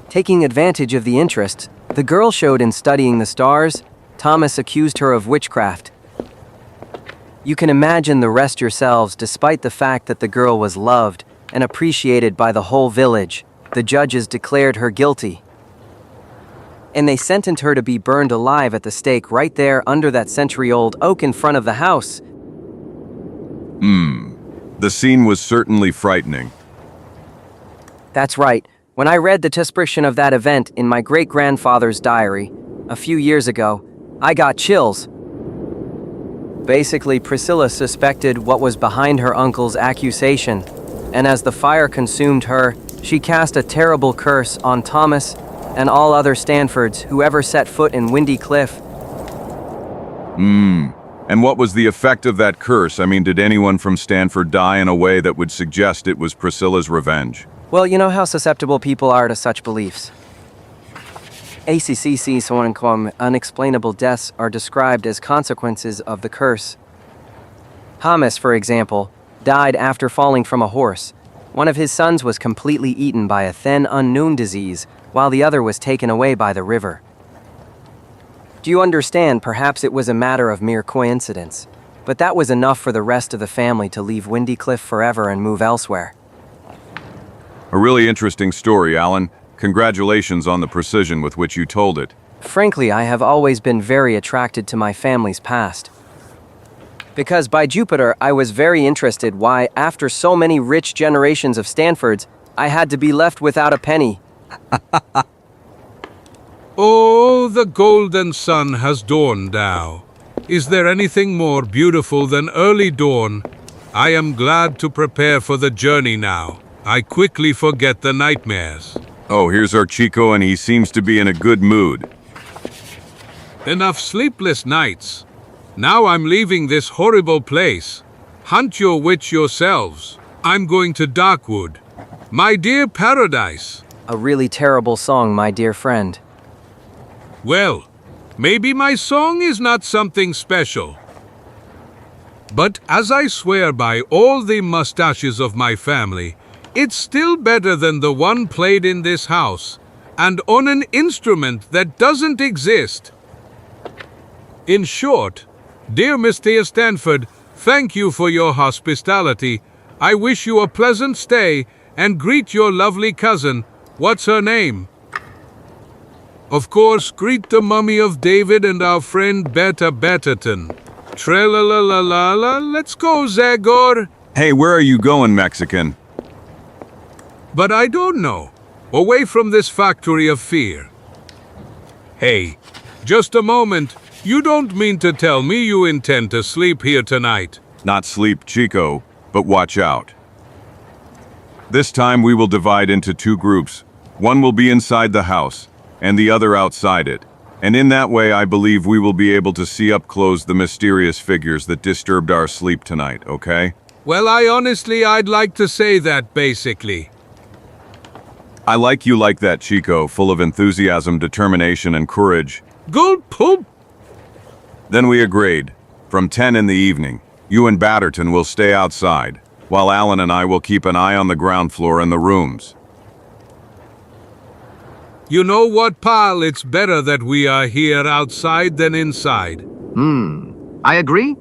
Taking advantage of the interest the girl showed in studying the stars, Thomas accused her of witchcraft. You can imagine the rest yourselves. Despite the fact that the girl was loved and appreciated by the whole village, the judges declared her guilty. And they sentenced her to be burned alive at the stake right there under that century-old oak in front of the house. The scene was certainly frightening. That's right. When I read the description of that event in my great-grandfather's diary a few years ago, I got chills. Basically, Priscilla suspected what was behind her uncle's accusation, and as the fire consumed her, she cast a terrible curse on Thomas and all other Stanfords who ever set foot in Windy Cliff. And what was the effect of that curse? I mean, did anyone from Stanford die in a way that would suggest it was Priscilla's revenge? Well, you know how susceptible people are to such beliefs. ACCC, so unexplainable deaths are described as consequences of the curse. Thomas, for example, died after falling from a horse. One of his sons was completely eaten by a then unknown disease, while the other was taken away by the river. Do you understand? Perhaps it was a matter of mere coincidence, but that was enough for the rest of the family to leave Windy Cliff forever and move elsewhere. A really interesting story, Alan. Congratulations on the precision with which you told it. Frankly, I have always been very attracted to my family's past. Because by Jupiter, I was very interested why, after so many rich generations of Stanfords, I had to be left without a penny. Oh, the golden sun has dawned now. Is there anything more beautiful than early dawn? I am glad to prepare for the journey now. I quickly forget the nightmares. Oh, here's our Chico, and he seems to be in a good mood. Enough sleepless nights. Now I'm leaving this horrible place. Hunt your witch yourselves. I'm going to Darkwood. My dear paradise. A really terrible song, my dear friend. Well, maybe my song is not something special. But as I swear by all the mustaches of my family, it's still better than the one played in this house, and on an instrument that doesn't exist. In short, dear Mr. Stanford, thank you for your hospitality. I wish you a pleasant stay, and greet your lovely cousin. What's her name? Of course, greet the mummy of David and our friend Beta Betterton. Tralalalala, let's go, Zagor. Hey, where are you going, Mexican? But I don't know. Away from this factory of fear. Hey, just a moment. You don't mean to tell me you intend to sleep here tonight? Not sleep, Chico, but watch out. This time we will divide into two groups. One will be inside the house, and the other outside it. And in that way, I believe we will be able to see up close the mysterious figures that disturbed our sleep tonight, okay? Well, I'd like to say that, basically. I like you like that, Chico, full of enthusiasm, determination, and courage. Good poop! Then we agreed. From 10 in the evening, you and Batterton will stay outside, while Alan and I will keep an eye on the ground floor and the rooms. You know what, pal? It's better that we are here outside than inside. I agree.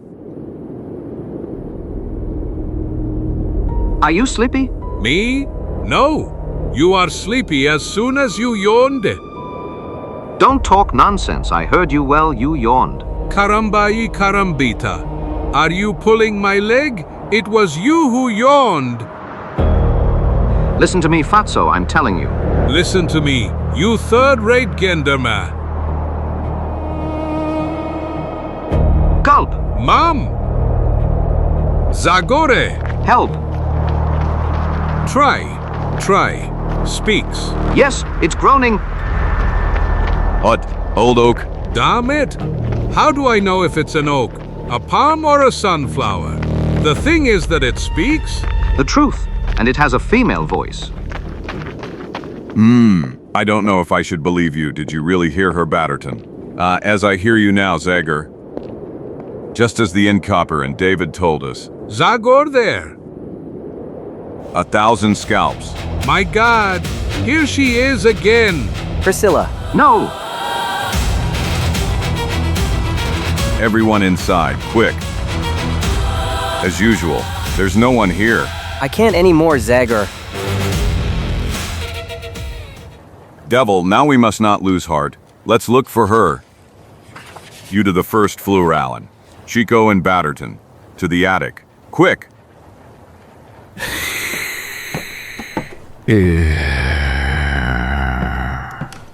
Are you sleepy? Me? No. You are sleepy as soon as you yawned. Don't talk nonsense. I heard you well. You yawned. Karambai karambita. Are you pulling my leg? It was you who yawned. Listen to me, Fatso. I'm telling you. Listen to me, you third-rate genderman. Gulp! Mom! Zagor! Help! Try. Speaks. Yes, it's groaning. What? Old oak? Damn it! How do I know if it's an oak, a palm, or a sunflower? The thing is that it speaks? The truth, and it has a female voice. I don't know if I should believe you. Did you really hear her, Batterton? As I hear you now, Zagor. Just as the innkeeper and David told us. Zagor there. 1,000 scalps. My God, here she is again. Priscilla. No! Everyone inside, quick. As usual, there's no one here. I can't anymore, Zagor. Devil, now we must not lose heart. Let's look for her. You to the first floor, Alan. Chico and Batterton. To the attic. Quick!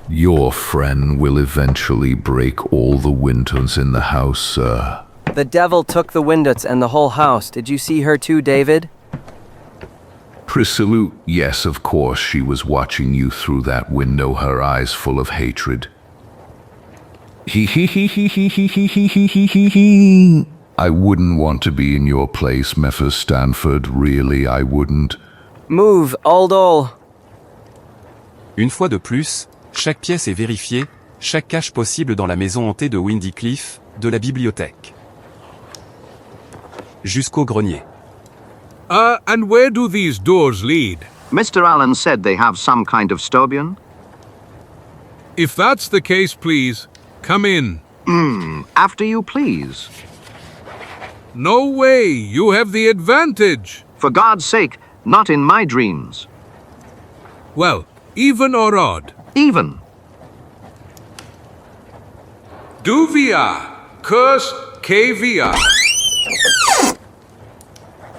Your friend will eventually break all the windows in the house, sir. The devil took the windows and the whole house. Did you see her too, David? Priscilla, yes, of course, she was watching you through that window, her eyes full of hatred. I wouldn't want to be in your place, Mr. Stanford, really, I wouldn't. Move, Aldol. Une fois de plus, chaque pièce est vérifiée, chaque cache possible dans la maison hantée de Windy Cliff, de la bibliothèque jusqu'au grenier. And where do these doors lead? Mr. Allen said they have some kind of stobian. If that's the case, please, come in. After you please. No way, you have the advantage. For God's sake, not in my dreams. Well, even or odd? Even. Duvia, curse KVR.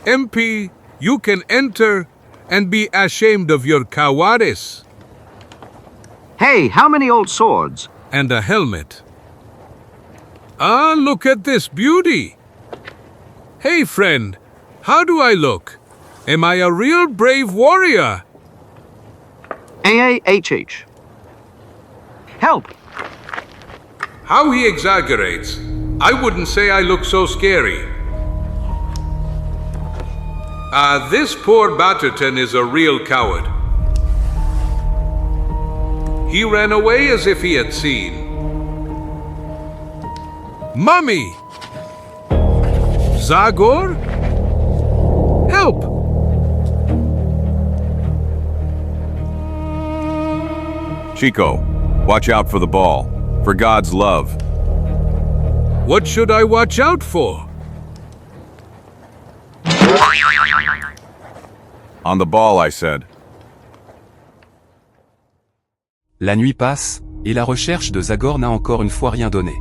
MP, you can enter and be ashamed of your cowardice. Hey, how many old swords? And a helmet. Ah, look at this beauty. Hey, friend, how do I look? Am I a real brave warrior? AAHH. Help! How he exaggerates. I wouldn't say I look so scary. This poor Batterton is a real coward. He ran away as if he had seen. Mummy! Zagor? Help! Chico, watch out for the ball. For God's love. What should I watch out for? On the ball, I said. La nuit passe, et la recherche de Zagor n'a encore une fois rien donné.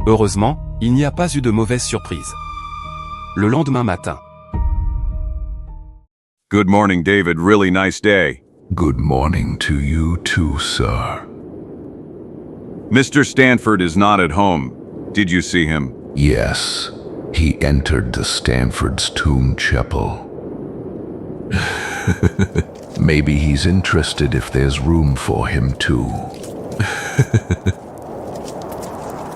Heureusement, il n'y a pas eu de mauvaise surprise. Le lendemain matin. Good morning, David. Really nice day. Good morning to you too, sir. Mr. Stanford is not at home. Did you see him? Yes, he entered the Stanford's tomb chapel. Maybe he's interested if there's room for him too.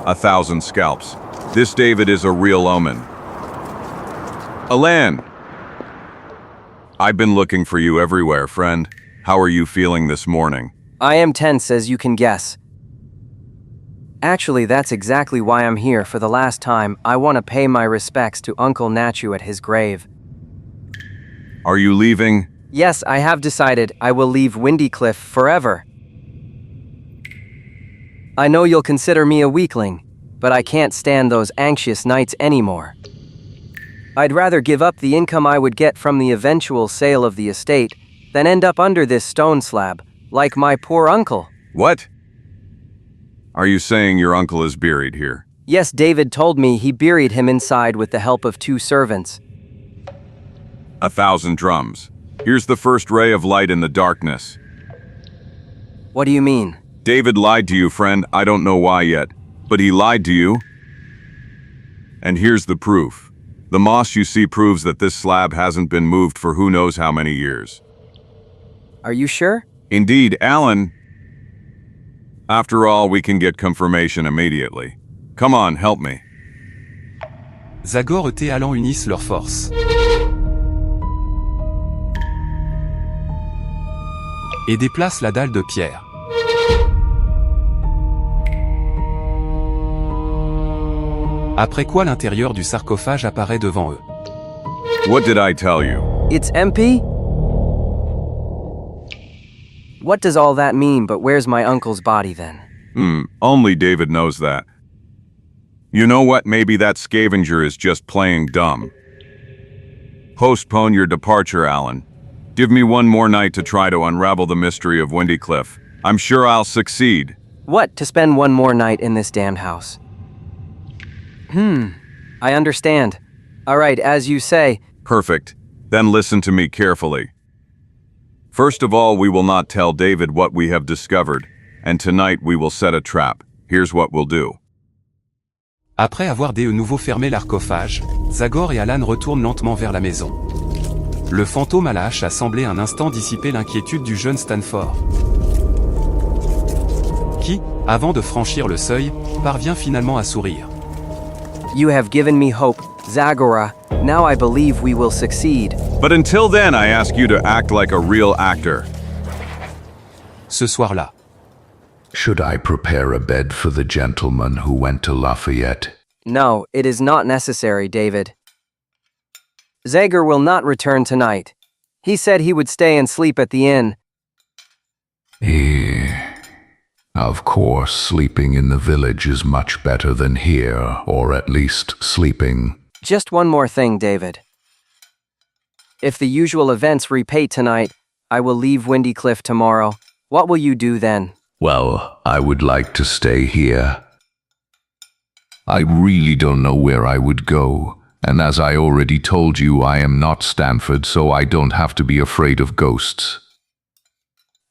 1,000 scalps. This David is a real omen. Alan! I've been looking for you everywhere, friend. How are you feeling this morning? I am tense, as you can guess. Actually, that's exactly why I'm here. For the last time, I want to pay my respects to Uncle Nachu at his grave. Are you leaving? Yes, I have decided I will leave Windy Cliff forever. I know you'll consider me a weakling, but I can't stand those anxious nights anymore. I'd rather give up the income I would get from the eventual sale of the estate than end up under this stone slab, like my poor uncle. What? Are you saying your uncle is buried here? Yes, David told me he buried him inside with the help of 2 servants. 1,000 drums. Here's the first ray of light in the darkness. What do you mean? David lied to you, friend. I don't know why yet, but he lied to you. And here's the proof. The moss you see proves that this slab hasn't been moved for who knows how many years. Are you sure? Indeed, Alan. After all, we can get confirmation immediately. Come on, help me. Zagor et Alan unissent leurs forces. Et déplacent la dalle de pierre. Après quoi l'intérieur du sarcophage apparaît devant eux. What did I tell you? It's empty? What does all that mean, but where's my uncle's body then? Only David knows that. You know what? Maybe that scavenger is just playing dumb. Postpone your departure, Alan. Give me one more night to try to unravel the mystery of Windy Cliff. I'm sure I'll succeed. What, to spend one more night in this damned house? I understand. All right, as you say. Perfect. Then listen to me carefully. First of all, we will not tell David what we have discovered, and tonight we will set a trap. Here's what we'll do. Après avoir de nouveau fermé l'arcophage, Zagor et Alan retournent lentement vers la maison. Le fantôme à la hache a semblé un instant dissiper l'inquiétude du jeune Stanford, qui, avant de franchir le seuil, parvient finalement à sourire. You have given me hope, Zagor. Now I believe we will succeed. But until then, I ask you to act like a real actor. Ce soir-là. Should I prepare a bed for the gentleman who went to Lafayette? No, it is not necessary, David. Zagor will not return tonight. He said he would stay and sleep at the inn. Of course, sleeping in the village is much better than here, or at least sleeping. Just one more thing, David. If the usual events repeat tonight, I will leave Windy Cliff tomorrow. What will you do then? Well, I would like to stay here. I really don't know where I would go, and as I already told you, I am not Stanford, so I don't have to be afraid of ghosts.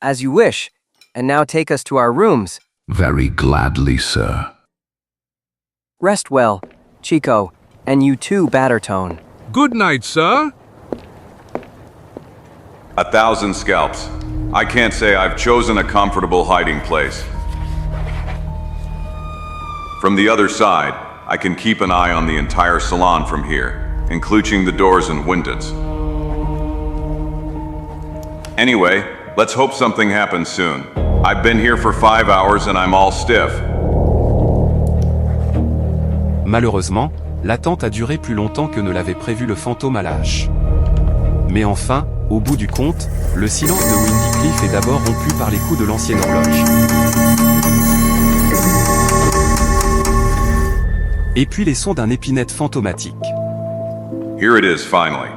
As you wish. And now take us to our rooms. Very gladly, sir. Rest well, Chico, and you too, Battertone. Good night, sir. 1,000 scalps. I can't say I've chosen a comfortable hiding place. From the other side, I can keep an eye on the entire salon from here, including the doors and windows. Anyway, let's hope something happens soon. I've been here for 5 hours and I'm all stiff. Malheureusement, l'attente a duré plus longtemps que ne l'avait prévu le fantôme à la hache. Mais enfin, au bout du compte, le silence de Windy Cliff est d'abord rompu par les coups de l'ancienne horloge. Et puis les sons d'un épinette fantomatique. Here it is finally.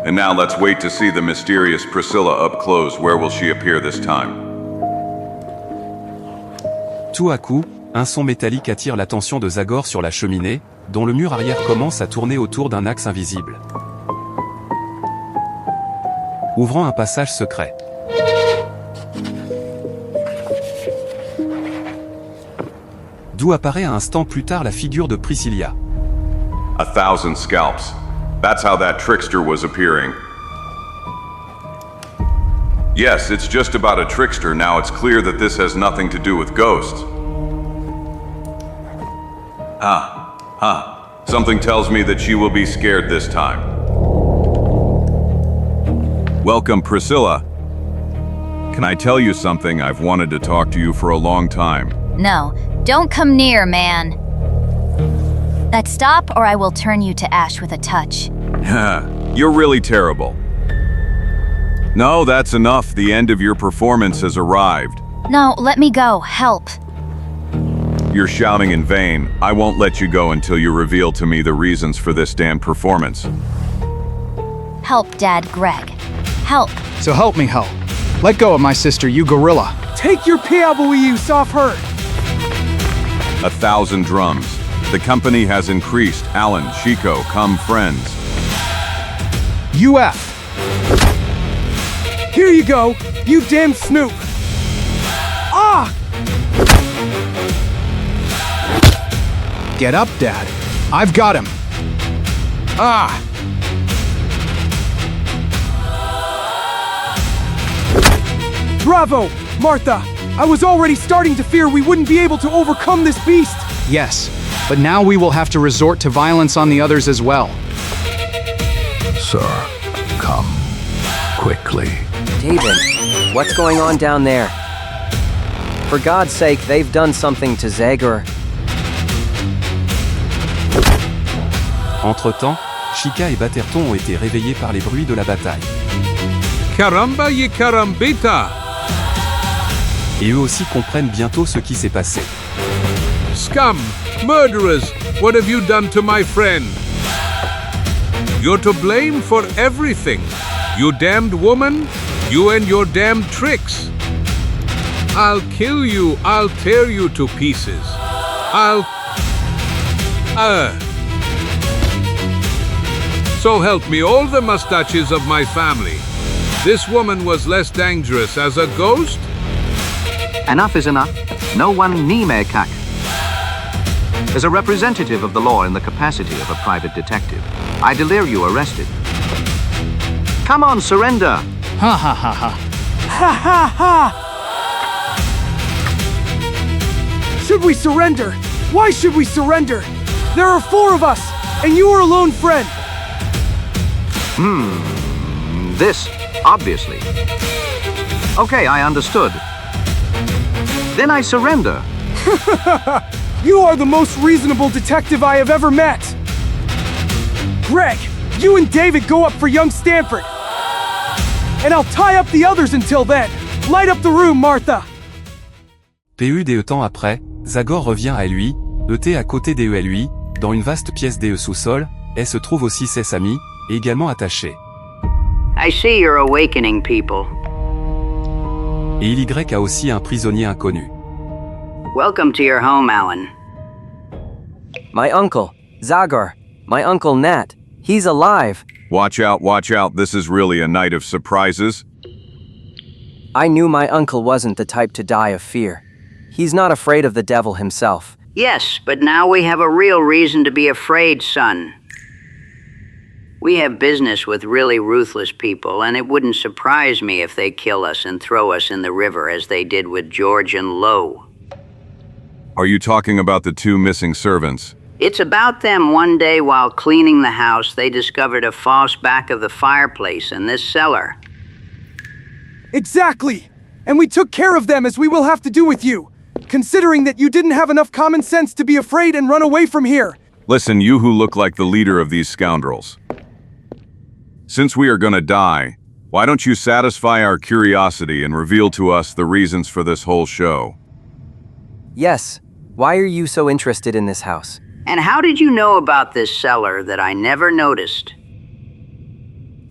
And now let's wait to see the mysterious Priscilla up close. Where will she appear this time? Tout à coup, un son métallique attire l'attention de Zagor sur la cheminée, dont le mur arrière commence à tourner autour d'un axe invisible, ouvrant un passage secret. D'où apparaît un instant plus tard la figure de Priscilla. 1,000 scalps. That's how that trickster was appearing. Yes, it's just about a trickster. Now it's clear that this has nothing to do with ghosts. Something tells me that she will be scared this time. Welcome, Priscilla. Can I tell you something? I've wanted to talk to you for a long time. No, don't come near, man. That stop or I will turn you to ash with a touch. You're really terrible. No, that's enough. The end of your performance has arrived. No, let me go. Help. You're shouting in vain. I won't let you go until you reveal to me the reasons for this damned performance. Help, Dad Greg. Help. So help me help. Let go of my sister, you gorilla. Take your PANNEAUX off her. 1,000 drums. The company has increased. Alan, Chico, come friends. UF. Here you go, you damn snoop. Ah! Get up, Dad. I've got him. Ah! Bravo, Martha. I was already starting to fear we wouldn't be able to overcome this beast. Yes, but now we will have to resort to violence on the others as well. Sir, come quickly. David, what's going on down there? For God's sake, they've done something to Zagor. Entre-temps, Chica et Batterton ont été réveillés par les bruits de la bataille. Caramba ye carambita! Et eux aussi comprennent bientôt ce qui s'est passé. Scum! Murderers! What have you done to my friend? You're to blame for everything. You damned woman! You and your damned tricks! I'll kill you, I'll tear you to pieces. So help me all the mustaches of my family. This woman was less dangerous as a ghost? Enough is enough. No one ni me kak. As a representative of the law in the capacity of a private detective, I declare you arrested. Come on, surrender. Ha ha ha ha. Ha ha ha! Should we surrender? Why should we surrender? There are 4 of us, and you are a lone friend. This, obviously. Okay, I understood. Then I surrender. You are the most reasonable detective I have ever met. Greg, you and David go up for young Stanford. And I'll tie up the others until then. Light up the room, Martha. PUDE temps après, Zagor revient à lui, ET à côté des lui, dans une vaste pièce des sous-sol, et se trouve aussi ses amis, également attachés. I see you're awakening people. Et il Y a aussi un prisonnier inconnu. Welcome to your home, Alan. My uncle, Zagor. My uncle Nat. He's alive. Watch out, this is really a night of surprises. I knew my uncle wasn't the type to die of fear. He's not afraid of the devil himself. Yes, but now we have a real reason to be afraid, son. We have business with really ruthless people, and it wouldn't surprise me if they kill us and throw us in the river as they did with George and Lowe. Are you talking about the 2 missing servants? It's about them. One day while cleaning the house, they discovered a fosse back of the fireplace in this cellar. Exactly! And we took care of them as we will have to do with you, considering that you didn't have enough common sense to be afraid and run away from here. Listen, you who look like the leader of these scoundrels. Since we are gonna die, why don't you satisfy our curiosity and reveal to us the reasons for this whole show? Yes. Why are you so interested in this house? And how did you know about this cellar that I never noticed?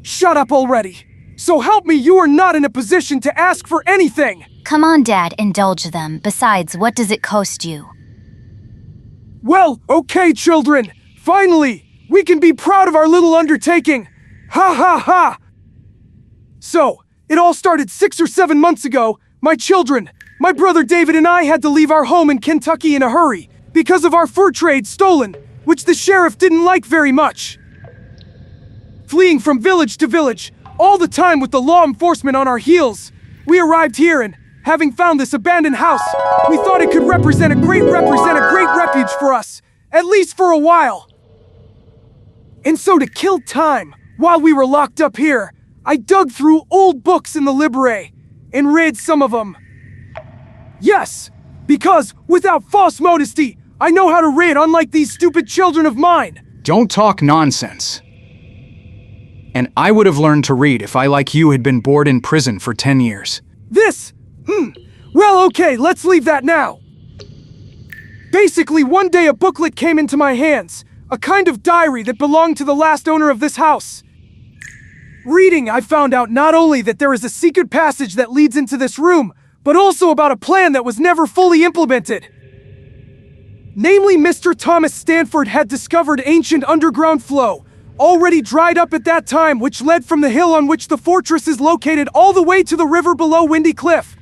Shut up already! So help me, you are not in a position to ask for anything! Come on, Dad, indulge them. Besides, what does it cost you? Well, okay, children. Finally, we can be proud of our little undertaking. Ha ha ha! So, it all started 6 or 7 months ago. My children, my brother David and I had to leave our home in Kentucky in a hurry because of our fur trade stolen, which the sheriff didn't like very much. Fleeing from village to village, all the time with the law enforcement on our heels, we arrived here and, having found this abandoned house, we thought it could represent a great refuge for us, at least for a while. And so to kill time, while we were locked up here, I dug through old books in the library and read some of them. Yes, because, without false modesty, I know how to read unlike these stupid children of mine. Don't talk nonsense. And I would have learned to read if I, like you, had been bored in prison for 10 years. Well, okay, let's leave that now. Basically, one day a booklet came into my hands, a kind of diary that belonged to the last owner of this house. Reading, I found out not only that there is a secret passage that leads into this room, but also about a plan that was never fully implemented. Namely, Mr. Thomas Stanford had discovered ancient underground flow, already dried up at that time, which led from the hill on which the fortress is located all the way to the river below Windy Cliff.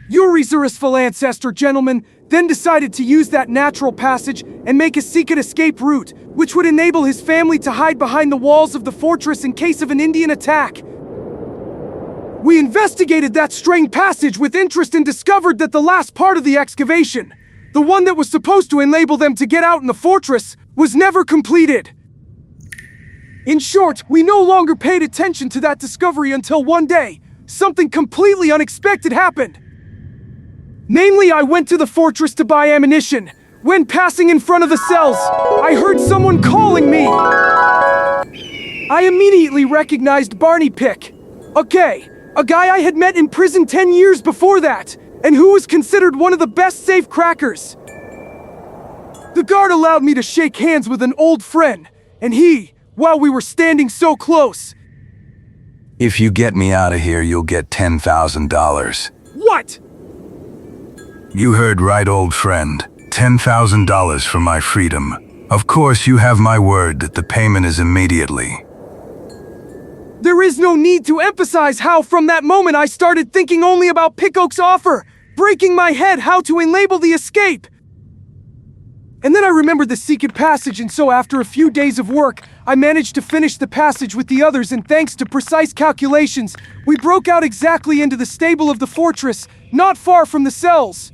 Your resourceful ancestor, gentlemen, then decided to use that natural passage and make a secret escape route, which would enable his family to hide behind the walls of the fortress in case of an Indian attack. We investigated that strange passage with interest and discovered that the last part of the excavation, the one that was supposed to enable them to get out in the fortress, was never completed. In short, we no longer paid attention to that discovery until one day, something completely unexpected happened. Namely, I went to the fortress to buy ammunition. When passing in front of the cells, I heard someone calling me. I immediately recognized Barney Pick. Okay, a guy I had met in prison 10 years before that, and who was considered one of the best safe crackers. The guard allowed me to shake hands with an old friend, and he, while we were standing so close. If you get me out of here, you'll get $10,000. What? You heard right, old friend. $10,000 for my freedom. Of course, you have my word that the payment is immediately. There is no need to emphasize how from that moment I started thinking only about PANNEAUX' offer, breaking my head how to enable the escape. And then I remembered the secret passage, and so after a few days of work, I managed to finish the passage with the others, and thanks to precise calculations, we broke out exactly into the stable of the fortress, not far from the cells.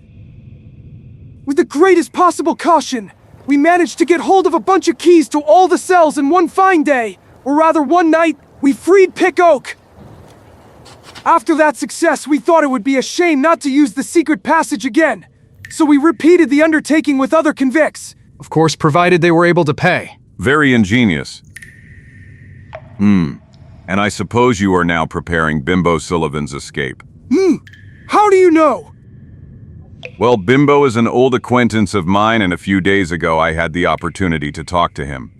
With the greatest possible caution, we managed to get hold of a bunch of keys to all the cells, and one fine day, or rather one night, we freed PANNEAUX. After that success, we thought it would be a shame not to use the secret passage again, so we repeated the undertaking with other convicts. Of course, provided they were able to pay. Very ingenious. And I suppose you are now preparing Bimbo Sullivan's escape. How do you know? Well, Bimbo is an old acquaintance of mine, and a few days ago I had the opportunity to talk to him.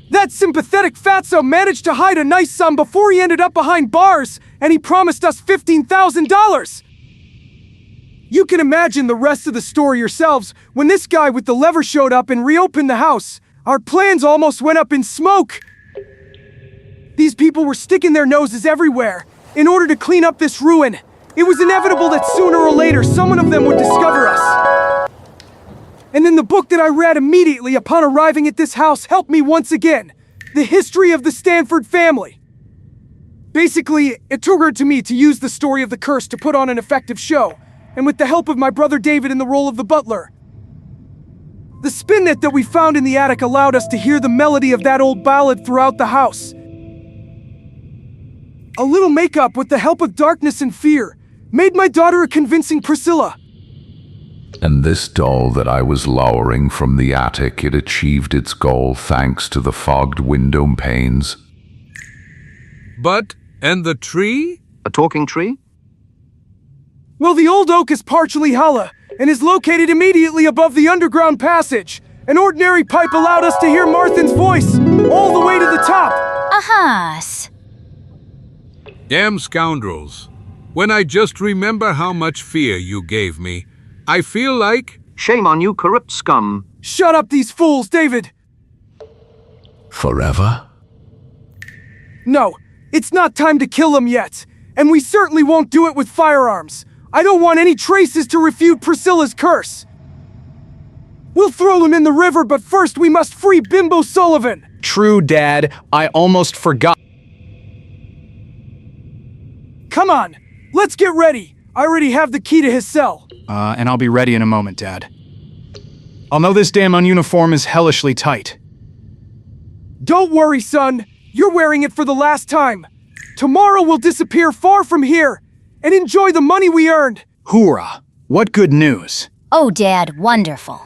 That sympathetic fatso managed to hide a nice sum before he ended up behind bars, and he promised us $15,000. You can imagine the rest of the story yourselves. When this guy with the lever showed up and reopened the house, our plans almost went up in smoke. These people were sticking their noses everywhere in order to clean up this ruin. It was inevitable that sooner or later someone of them would discover us. And then the book that I read immediately upon arriving at this house helped me once again. The history of the Stanford family. Basically, it occurred to me to use the story of the curse to put on an effective show, and with the help of my brother David in the role of the butler. The spinet that we found in the attic allowed us to hear the melody of that old ballad throughout the house. A little makeup with the help of darkness and fear made my daughter a convincing Priscilla. And this doll that I was lowering from the attic, it achieved its goal thanks to the fogged window panes. And the tree? A talking tree? Well, the old oak is partially hollow and is located immediately above the underground passage. An ordinary pipe allowed us to hear Marthin's voice all the way to the top. Ahas. Damn scoundrels. When I just remember how much fear you gave me, I feel like... Shame on you, corrupt scum. Shut up, these fools, David. Forever? No, it's not time to kill them yet. And we certainly won't do it with firearms. I don't want any traces to refute Priscilla's curse. We'll throw them in the river, but first we must free Bimbo Sullivan. True, Dad. I almost forgot. Come on, let's get ready. I already have the key to his cell. And I'll be ready in a moment, Dad. I'll know this damn uniform is hellishly tight. Don't worry, son. You're wearing it for the last time. Tomorrow we'll disappear far from here and enjoy the money we earned. Hoorah! What good news. Oh, Dad, wonderful.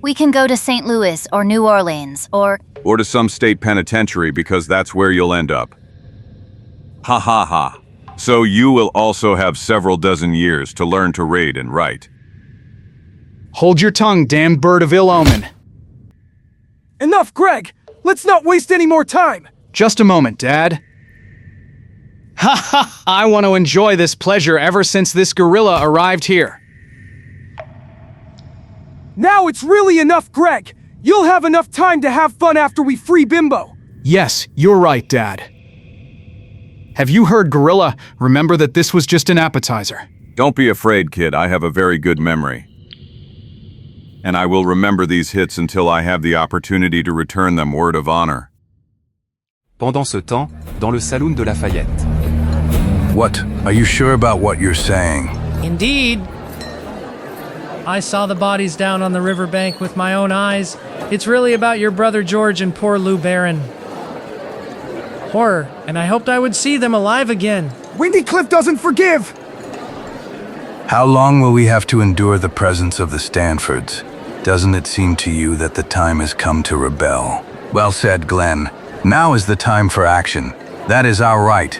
We can go to St. Louis or New Orleans or to some state penitentiary, because that's where you'll end up. Ha ha ha. So you will also have several dozen years to learn to read and write. Hold your tongue, damn bird of ill omen. Enough, Greg. Let's not waste any more time. Just a moment, Dad. Ha ha! I want to enjoy this pleasure ever since this gorilla arrived here. Now it's really enough, Greg. You'll have enough time to have fun after we free Bimbo. Yes, you're right, Dad. Have you heard, Gorilla? Remember that this was just an appetizer. Don't be afraid, kid. I have a very good memory. And I will remember these hits until I have the opportunity to return them word of honor. Pendant ce temps, dans le saloon de Lafayette. What? Are you sure about what you're saying? Indeed. I saw the bodies down on the riverbank with my own eyes. It's really about your brother George and poor Lou Barron. Horror, and I hoped I would see them alive again. Windy Cliff doesn't forgive! How long will we have to endure the presence of the Stanfords? Doesn't it seem to you that the time has come to rebel? Well said, Glenn. Now is the time for action. That is our right.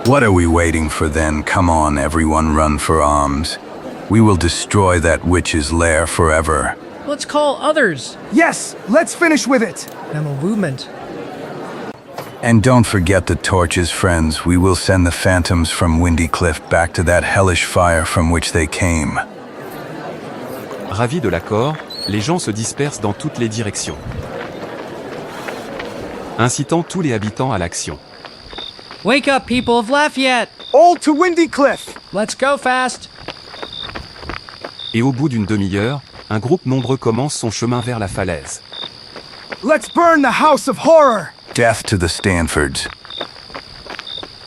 What are we waiting for then? Come on, everyone, run for arms. We will destroy that witch's lair forever. Let's call others. Yes, let's finish with it. I'm a movement. And don't forget the torches, friends. We will send the phantoms from Windy Cliff back to that hellish fire from which they came. Ravis de l'accord, les gens se dispersent dans toutes les directions, incitant tous les habitants à l'action. Wake up, people of Lafayette! All to Windy Cliff! Let's go fast! Et au bout d'une demi-heure, un groupe nombreux commence son chemin vers la falaise. Let's burn the house of horror! Death to the Stanfords.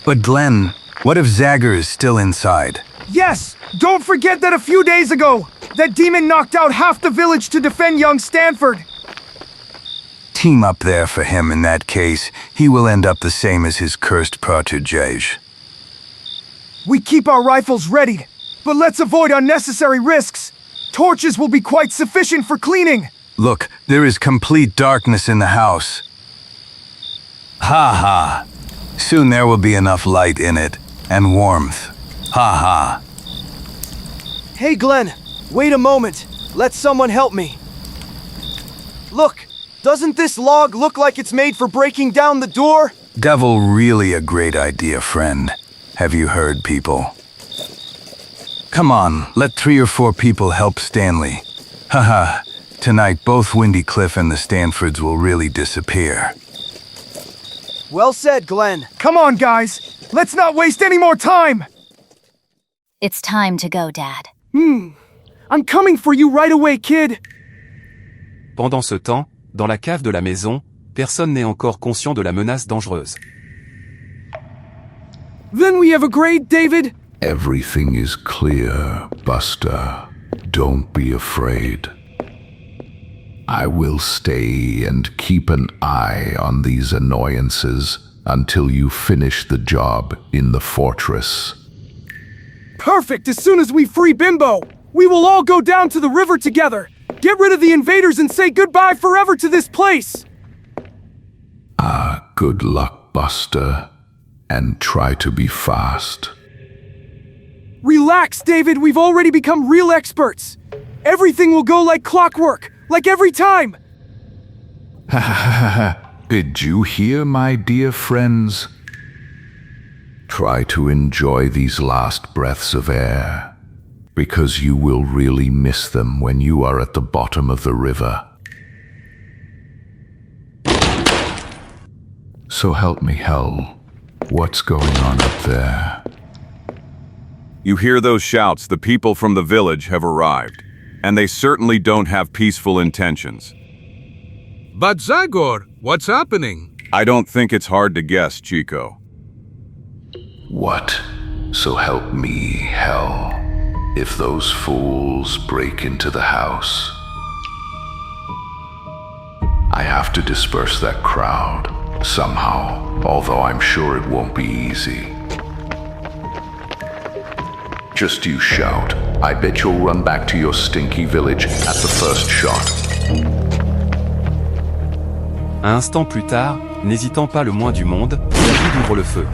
But Glenn, what if Zagor is still inside? Yes! Don't forget that a few days ago, that demon knocked out half the village to defend young Stanford. Team up there for him in that case. He will end up the same as his cursed protégé. We keep our rifles ready, but let's avoid unnecessary risks. Torches will be quite sufficient for cleaning. Look, there is complete darkness in the house. Ha ha. Soon there will be enough light in it, and warmth. Ha ha. Hey Glenn, wait a moment. Let someone help me. Look, doesn't this log look like it's made for breaking down the door? Devil, really a great idea, friend. Have you heard, people? Come on, let 3 or 4 people help Stanley. Haha, tonight both Windy Cliff and the Stanfords will really disappear. Well said, Glenn. Come on, guys. Let's not waste any more time. It's time to go, Dad. I'm coming for you right away, kid. Pendant ce temps, dans la cave de la maison, personne n'est encore conscient de la menace dangereuse. Then we have agreed, David. Everything is clear, Buster. Don't be afraid. I will stay and keep an eye on these annoyances until you finish the job in the fortress. Perfect! As soon as we free Bimbo, we will all go down to the river together, get rid of the invaders and say goodbye forever to this place! Good luck, Buster, and try to be fast. Relax, David, we've already become real experts. Everything will go like clockwork, like every time! Did you hear, my dear friends? Try to enjoy these last breaths of air, because you will really miss them when you are at the bottom of the river. So help me, hell. What's going on up there? You hear those shouts? The people from the village have arrived, and they certainly don't have peaceful intentions. But Zagor, what's happening? I don't think it's hard to guess, Chico. What? So help me, hell, if those fools break into the house. I have to disperse that crowd, somehow, although I'm sure it won't be easy. Just you shout. I bet you'll run back to your stinky village at the first shot. Un instant plus tard, n'hésitant pas le moins du monde, David ouvre le feu.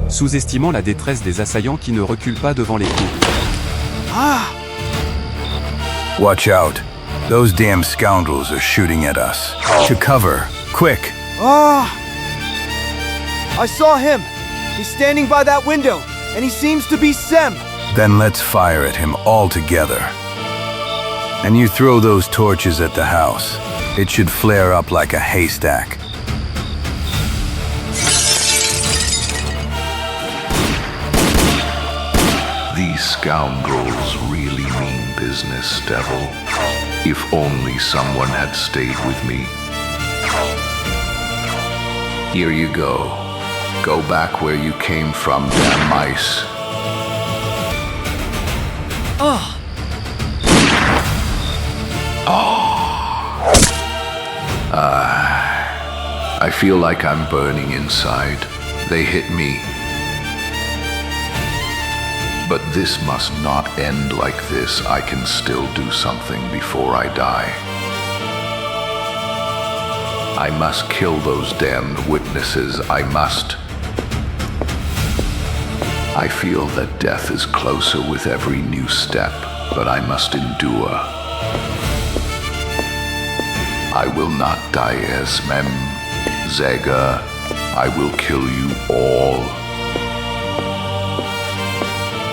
Sous-estimant la détresse des assaillants qui ne reculent pas devant les coups. Watch out. Those damn scoundrels are shooting at us. To cover. Quick. I saw him. He's standing by that window, and he seems to be Sem. Then let's fire at him all together. And you throw those torches at the house. It should flare up like a haystack. These scoundrels really mean business, Devil. If only someone had stayed with me. Here you go. Go back where you came from, damn mice. Oh. I feel like I'm burning inside. They hit me. But this must not end like this. I can still do something before I die. I must kill those damned witnesses. I must. I feel that death is closer with every new step, but I must endure. I will not die as Mem, Zagor. I will kill you all.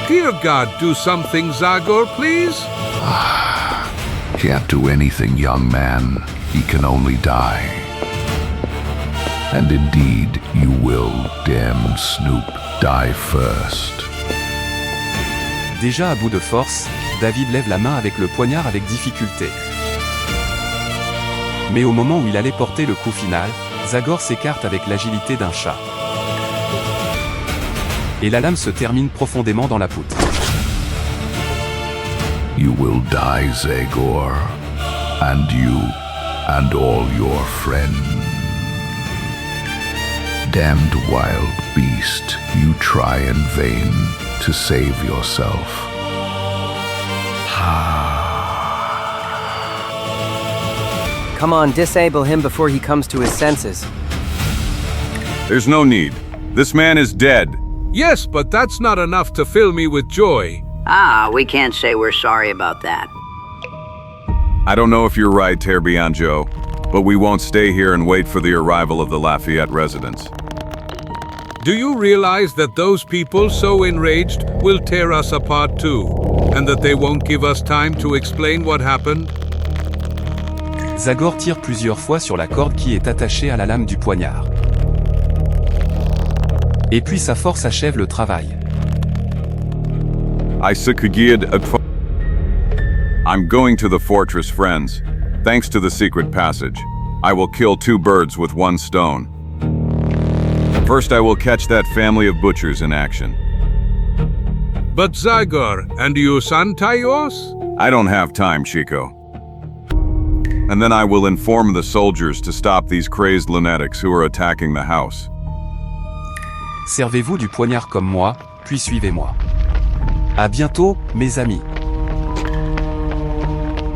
Dear God, do something, Zagor, please. Can't do anything, young man. He can only die. And indeed, you will, damn Snoop, die first. Déjà à bout de force, David lève la main avec le poignard avec difficulté. Mais au moment où il allait porter le coup final, Zagor s'écarte avec l'agilité d'un chat. Et la lame se termine profondément dans la poutre. You will die, Zagor, and you, and all your friends. Damned wild beast, you try in vain to save yourself. Come on, disable him before he comes to his senses. There's no need. This man is dead. Yes, but that's not enough to fill me with joy. We can't say we're sorry about that. I don't know if you're right, Terbianjo, but we won't stay here and wait for the arrival of the Lafayette residents. Do you realize that those people so enraged will tear us apart too, and that they won't give us time to explain what happened? Zagor tire plusieurs fois sur la corde qui est attachée à la lame du poignard. Et puis sa force achève le travail. I'm going to the fortress, friends. Thanks to the secret passage, I will kill 2 birds with 1 stone. First, I will catch that family of butchers in action. But Zagor, and you Santayos? I don't have time, Chico. And then I will inform the soldiers to stop these crazed lunatics who are attacking the house. Servez-vous du poignard comme moi, puis suivez-moi. À bientôt, mes amis.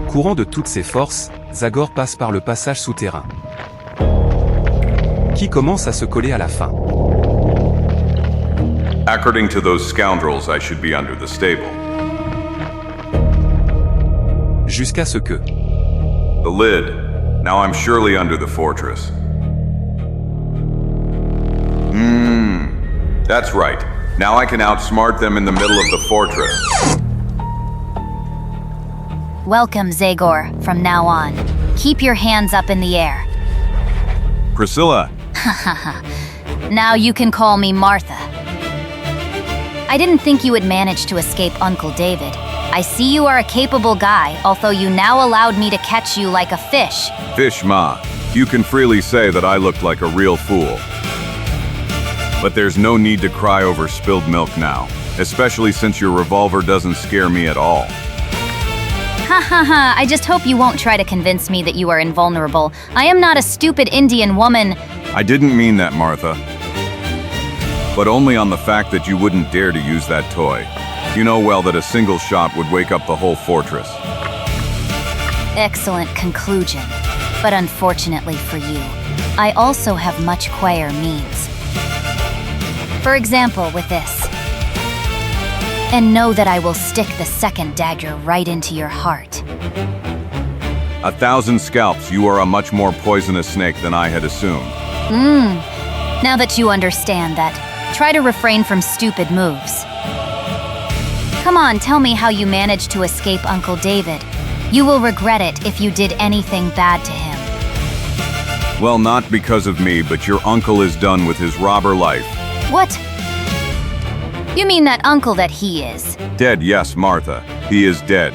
Courant de toutes ses forces, Zagor passe par le passage souterrain, qui commence à se coller à la fin. According to those scoundrels, I should be under the stable. Jusqu'à ce que... The lid. Now I'm surely under the fortress. That's right. Now I can outsmart them in the middle of the fortress. Welcome, Zagor, from now on. Keep your hands up in the air. Priscilla. Now you can call me Martha. I didn't think you would manage to escape Uncle David. I see you are a capable guy, although you now allowed me to catch you like a fish. Fish, Ma. You can freely say that I looked like a real fool. But there's no need to cry over spilled milk now, especially since your revolver doesn't scare me at all. I just hope you won't try to convince me that you are invulnerable. I am not a stupid Indian woman. I didn't mean that, Martha. But only on the fact that you wouldn't dare to use that toy. You know well that a single shot would wake up the whole fortress. Excellent conclusion. But unfortunately for you, I also have much quieter means. For example, with this. And know that I will stick the second dagger right into your heart. 1,000 scalps, you are a much more poisonous snake than I had assumed. Now that you understand that, try to refrain from stupid moves. Come on, tell me how you managed to escape Uncle David. You will regret it if you did anything bad to him. Well, not because of me, but your uncle is done with his robber life. What? You mean that uncle that he is? Dead, yes, Martha. He is dead.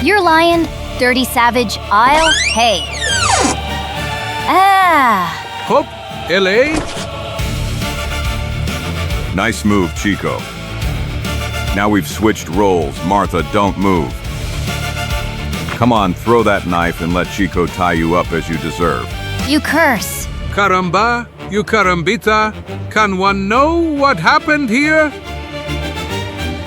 You're lying, dirty savage. Hey. Hop, LA? Nice move, Chico. Now we've switched roles. Martha, don't move. Come on, throw that knife and let Chico tie you up as you deserve. You curse. Caramba, you carambita. Can one know what happened here?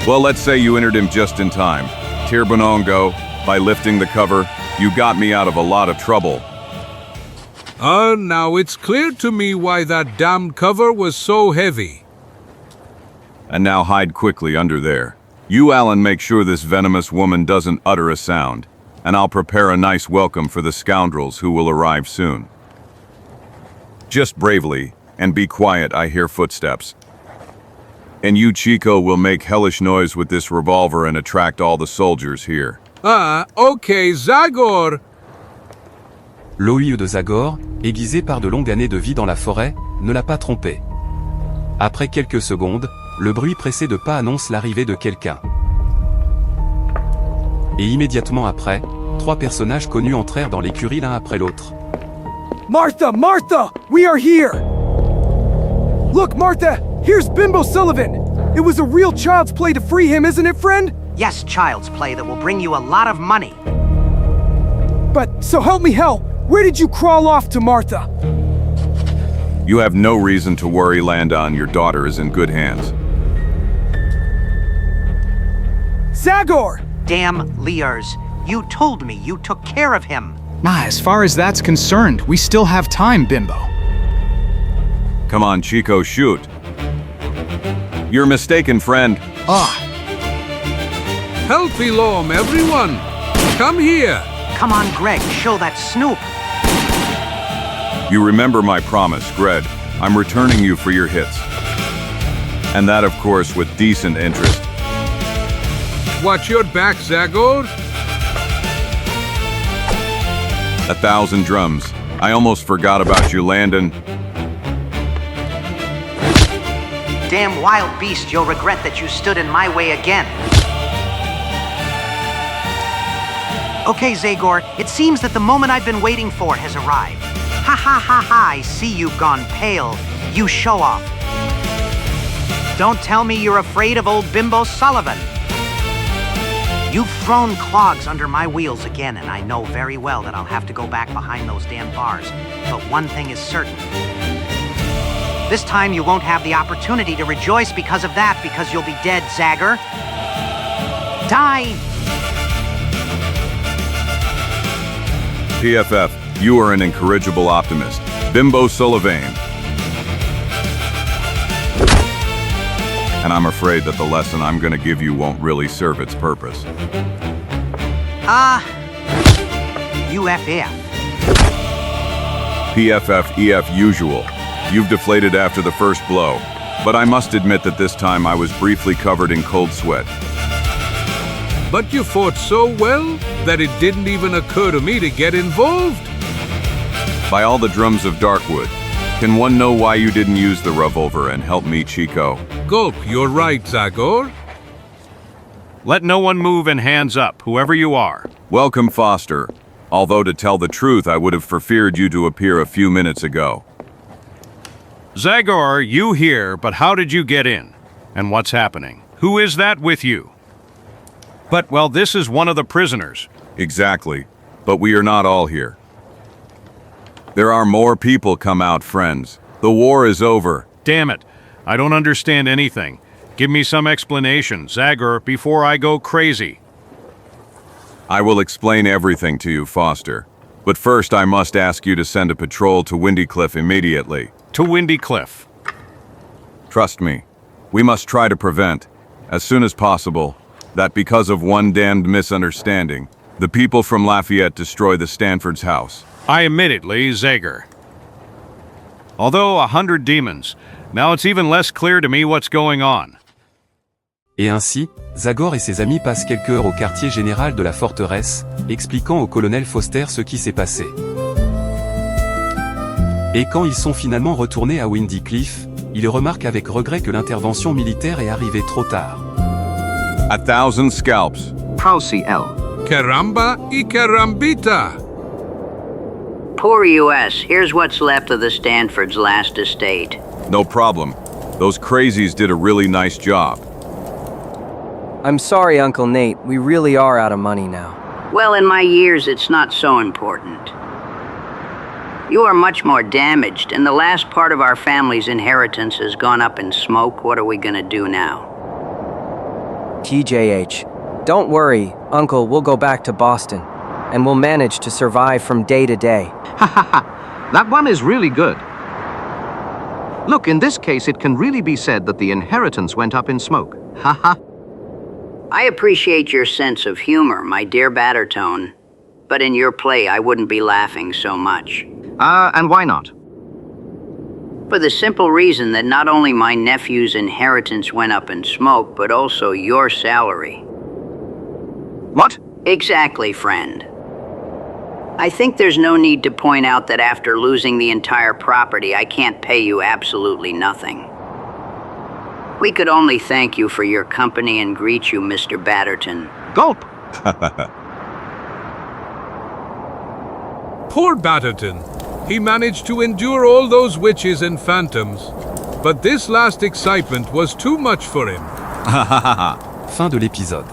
Well, let's say you entered him just in time. Tirbonongo, by lifting the cover, you got me out of a lot of trouble. Now it's clear to me why that damned cover was so heavy. And now hide quickly under there. You, Alan, make sure this venomous woman doesn't utter a sound, and I'll prepare a nice welcome for the scoundrels who will arrive soon. Just bravely, and be quiet, I hear footsteps. And you, Chico, will make hellish noise with this revolver and attract all the soldiers here. Okay, Zagor. L'OUBLIÉE de Zagor, aiguisé par de longues années de vie dans la forêt, ne l'a pas trompé. Après quelques secondes, le bruit pressé de pas annonce l'arrivée de quelqu'un. Et immédiatement après, 3 personnages connus entrèrent dans l'écurie l'un après l'autre. Martha, Martha, we are here! Look, Martha, here's Bimbo Sullivan. It was a real child's play to free him, isn't it, friend? Yes, child's play that will bring you a lot of money. But, so help me hell, where did you crawl off to, Martha? You have no reason to worry, Landon. Your daughter is in good hands. Zagor! Damn Lears. You told me you took care of him. As far as that's concerned, we still have time, Bimbo. Come on, Chico, shoot. You're mistaken, friend. Help Elom, everyone. Come here. Come on, Greg, show that snoop. You remember my promise, Greg. I'm returning you for your hits. And that, of course, with decent interest. Watch your back, Zagor. 1,000 drums. I almost forgot about you, Landon. Damn wild beast, you'll regret that you stood in my way again. Okay, Zagor, it seems that the moment I've been waiting for has arrived. Ha ha ha ha, I see you've gone pale. You show off. Don't tell me you're afraid of old Bimbo Sullivan. You've thrown clogs under my wheels again, and I know very well that I'll have to go back behind those damn bars. But one thing is certain. This time you won't have the opportunity to rejoice because of that, because you'll be dead, Zagor. Die! PFF, you are an incorrigible optimist. Bimbo Sullivan. And I'm afraid that the lesson I'm gonna give you won't really serve its purpose. UFF. PFF, EF usual. You've deflated after the first blow, but I must admit that this time I was briefly covered in cold sweat. But you fought so well that it didn't even occur to me to get involved. By all the drums of Darkwood, can one know why you didn't use the revolver and help me, Chico? Gulp, you're right, Zagor. Let no one move and hands up, whoever you are. Welcome, Foster. Although to tell the truth, I would have preferred you to appear a few minutes ago. Zagor, you here, but how did you get in? And what's happening? Who is that with you? But, well, this is one of the prisoners. Exactly. But we are not all here. There are more people come out, friends. The war is over. Damn it. I don't understand anything. Give me some explanation, Zagor, before I go crazy. I will explain everything to you, Foster. But first I must ask you to send a patrol to Windy Cliff immediately. To Windy Cliff. Trust me. We must try to prevent, as soon as possible, that because of one damned misunderstanding, the people from Lafayette destroy the Stanford's house. Admittedly, Zagor. Although 100 demons, now it's even less clear to me what's going on. Et ainsi, Zagor et ses amis passent quelques heures au quartier général de la forteresse, expliquant au colonel Foster ce qui s'est passé. Et quand ils sont finalement retournés à Windy Cliff, ils remarquent avec regret que l'intervention militaire est arrivée trop tard. 1,000 scalps. Pausi L. Caramba y carambita. Poor US, here's what's left of the Stanford's last estate. No problem. Those crazies did a really nice job. I'm sorry, Uncle Nate. We really are out of money now. Well, in my years, it's not so important. You are much more damaged, and the last part of our family's inheritance has gone up in smoke. What are we gonna do now? TJH. Don't worry, Uncle, we'll go back to Boston, and we'll manage to survive from day to day. Ha ha ha. That one is really good. Look, in this case, it can really be said that the inheritance went up in smoke. Ha ha. I appreciate your sense of humor, my dear Battertone, but in your play, I wouldn't be laughing so much. And why not? For the simple reason that not only my nephew's inheritance went up in smoke, but also your salary. What? Exactly, friend. I think there's no need to point out that after losing the entire property, I can't pay you absolutely nothing. We could only thank you for your company and greet you, Mr. Batterton. Gulp! Poor Batterton. He managed to endure all those witches and phantoms. But this last excitement was too much for him. Fin de l'épisode.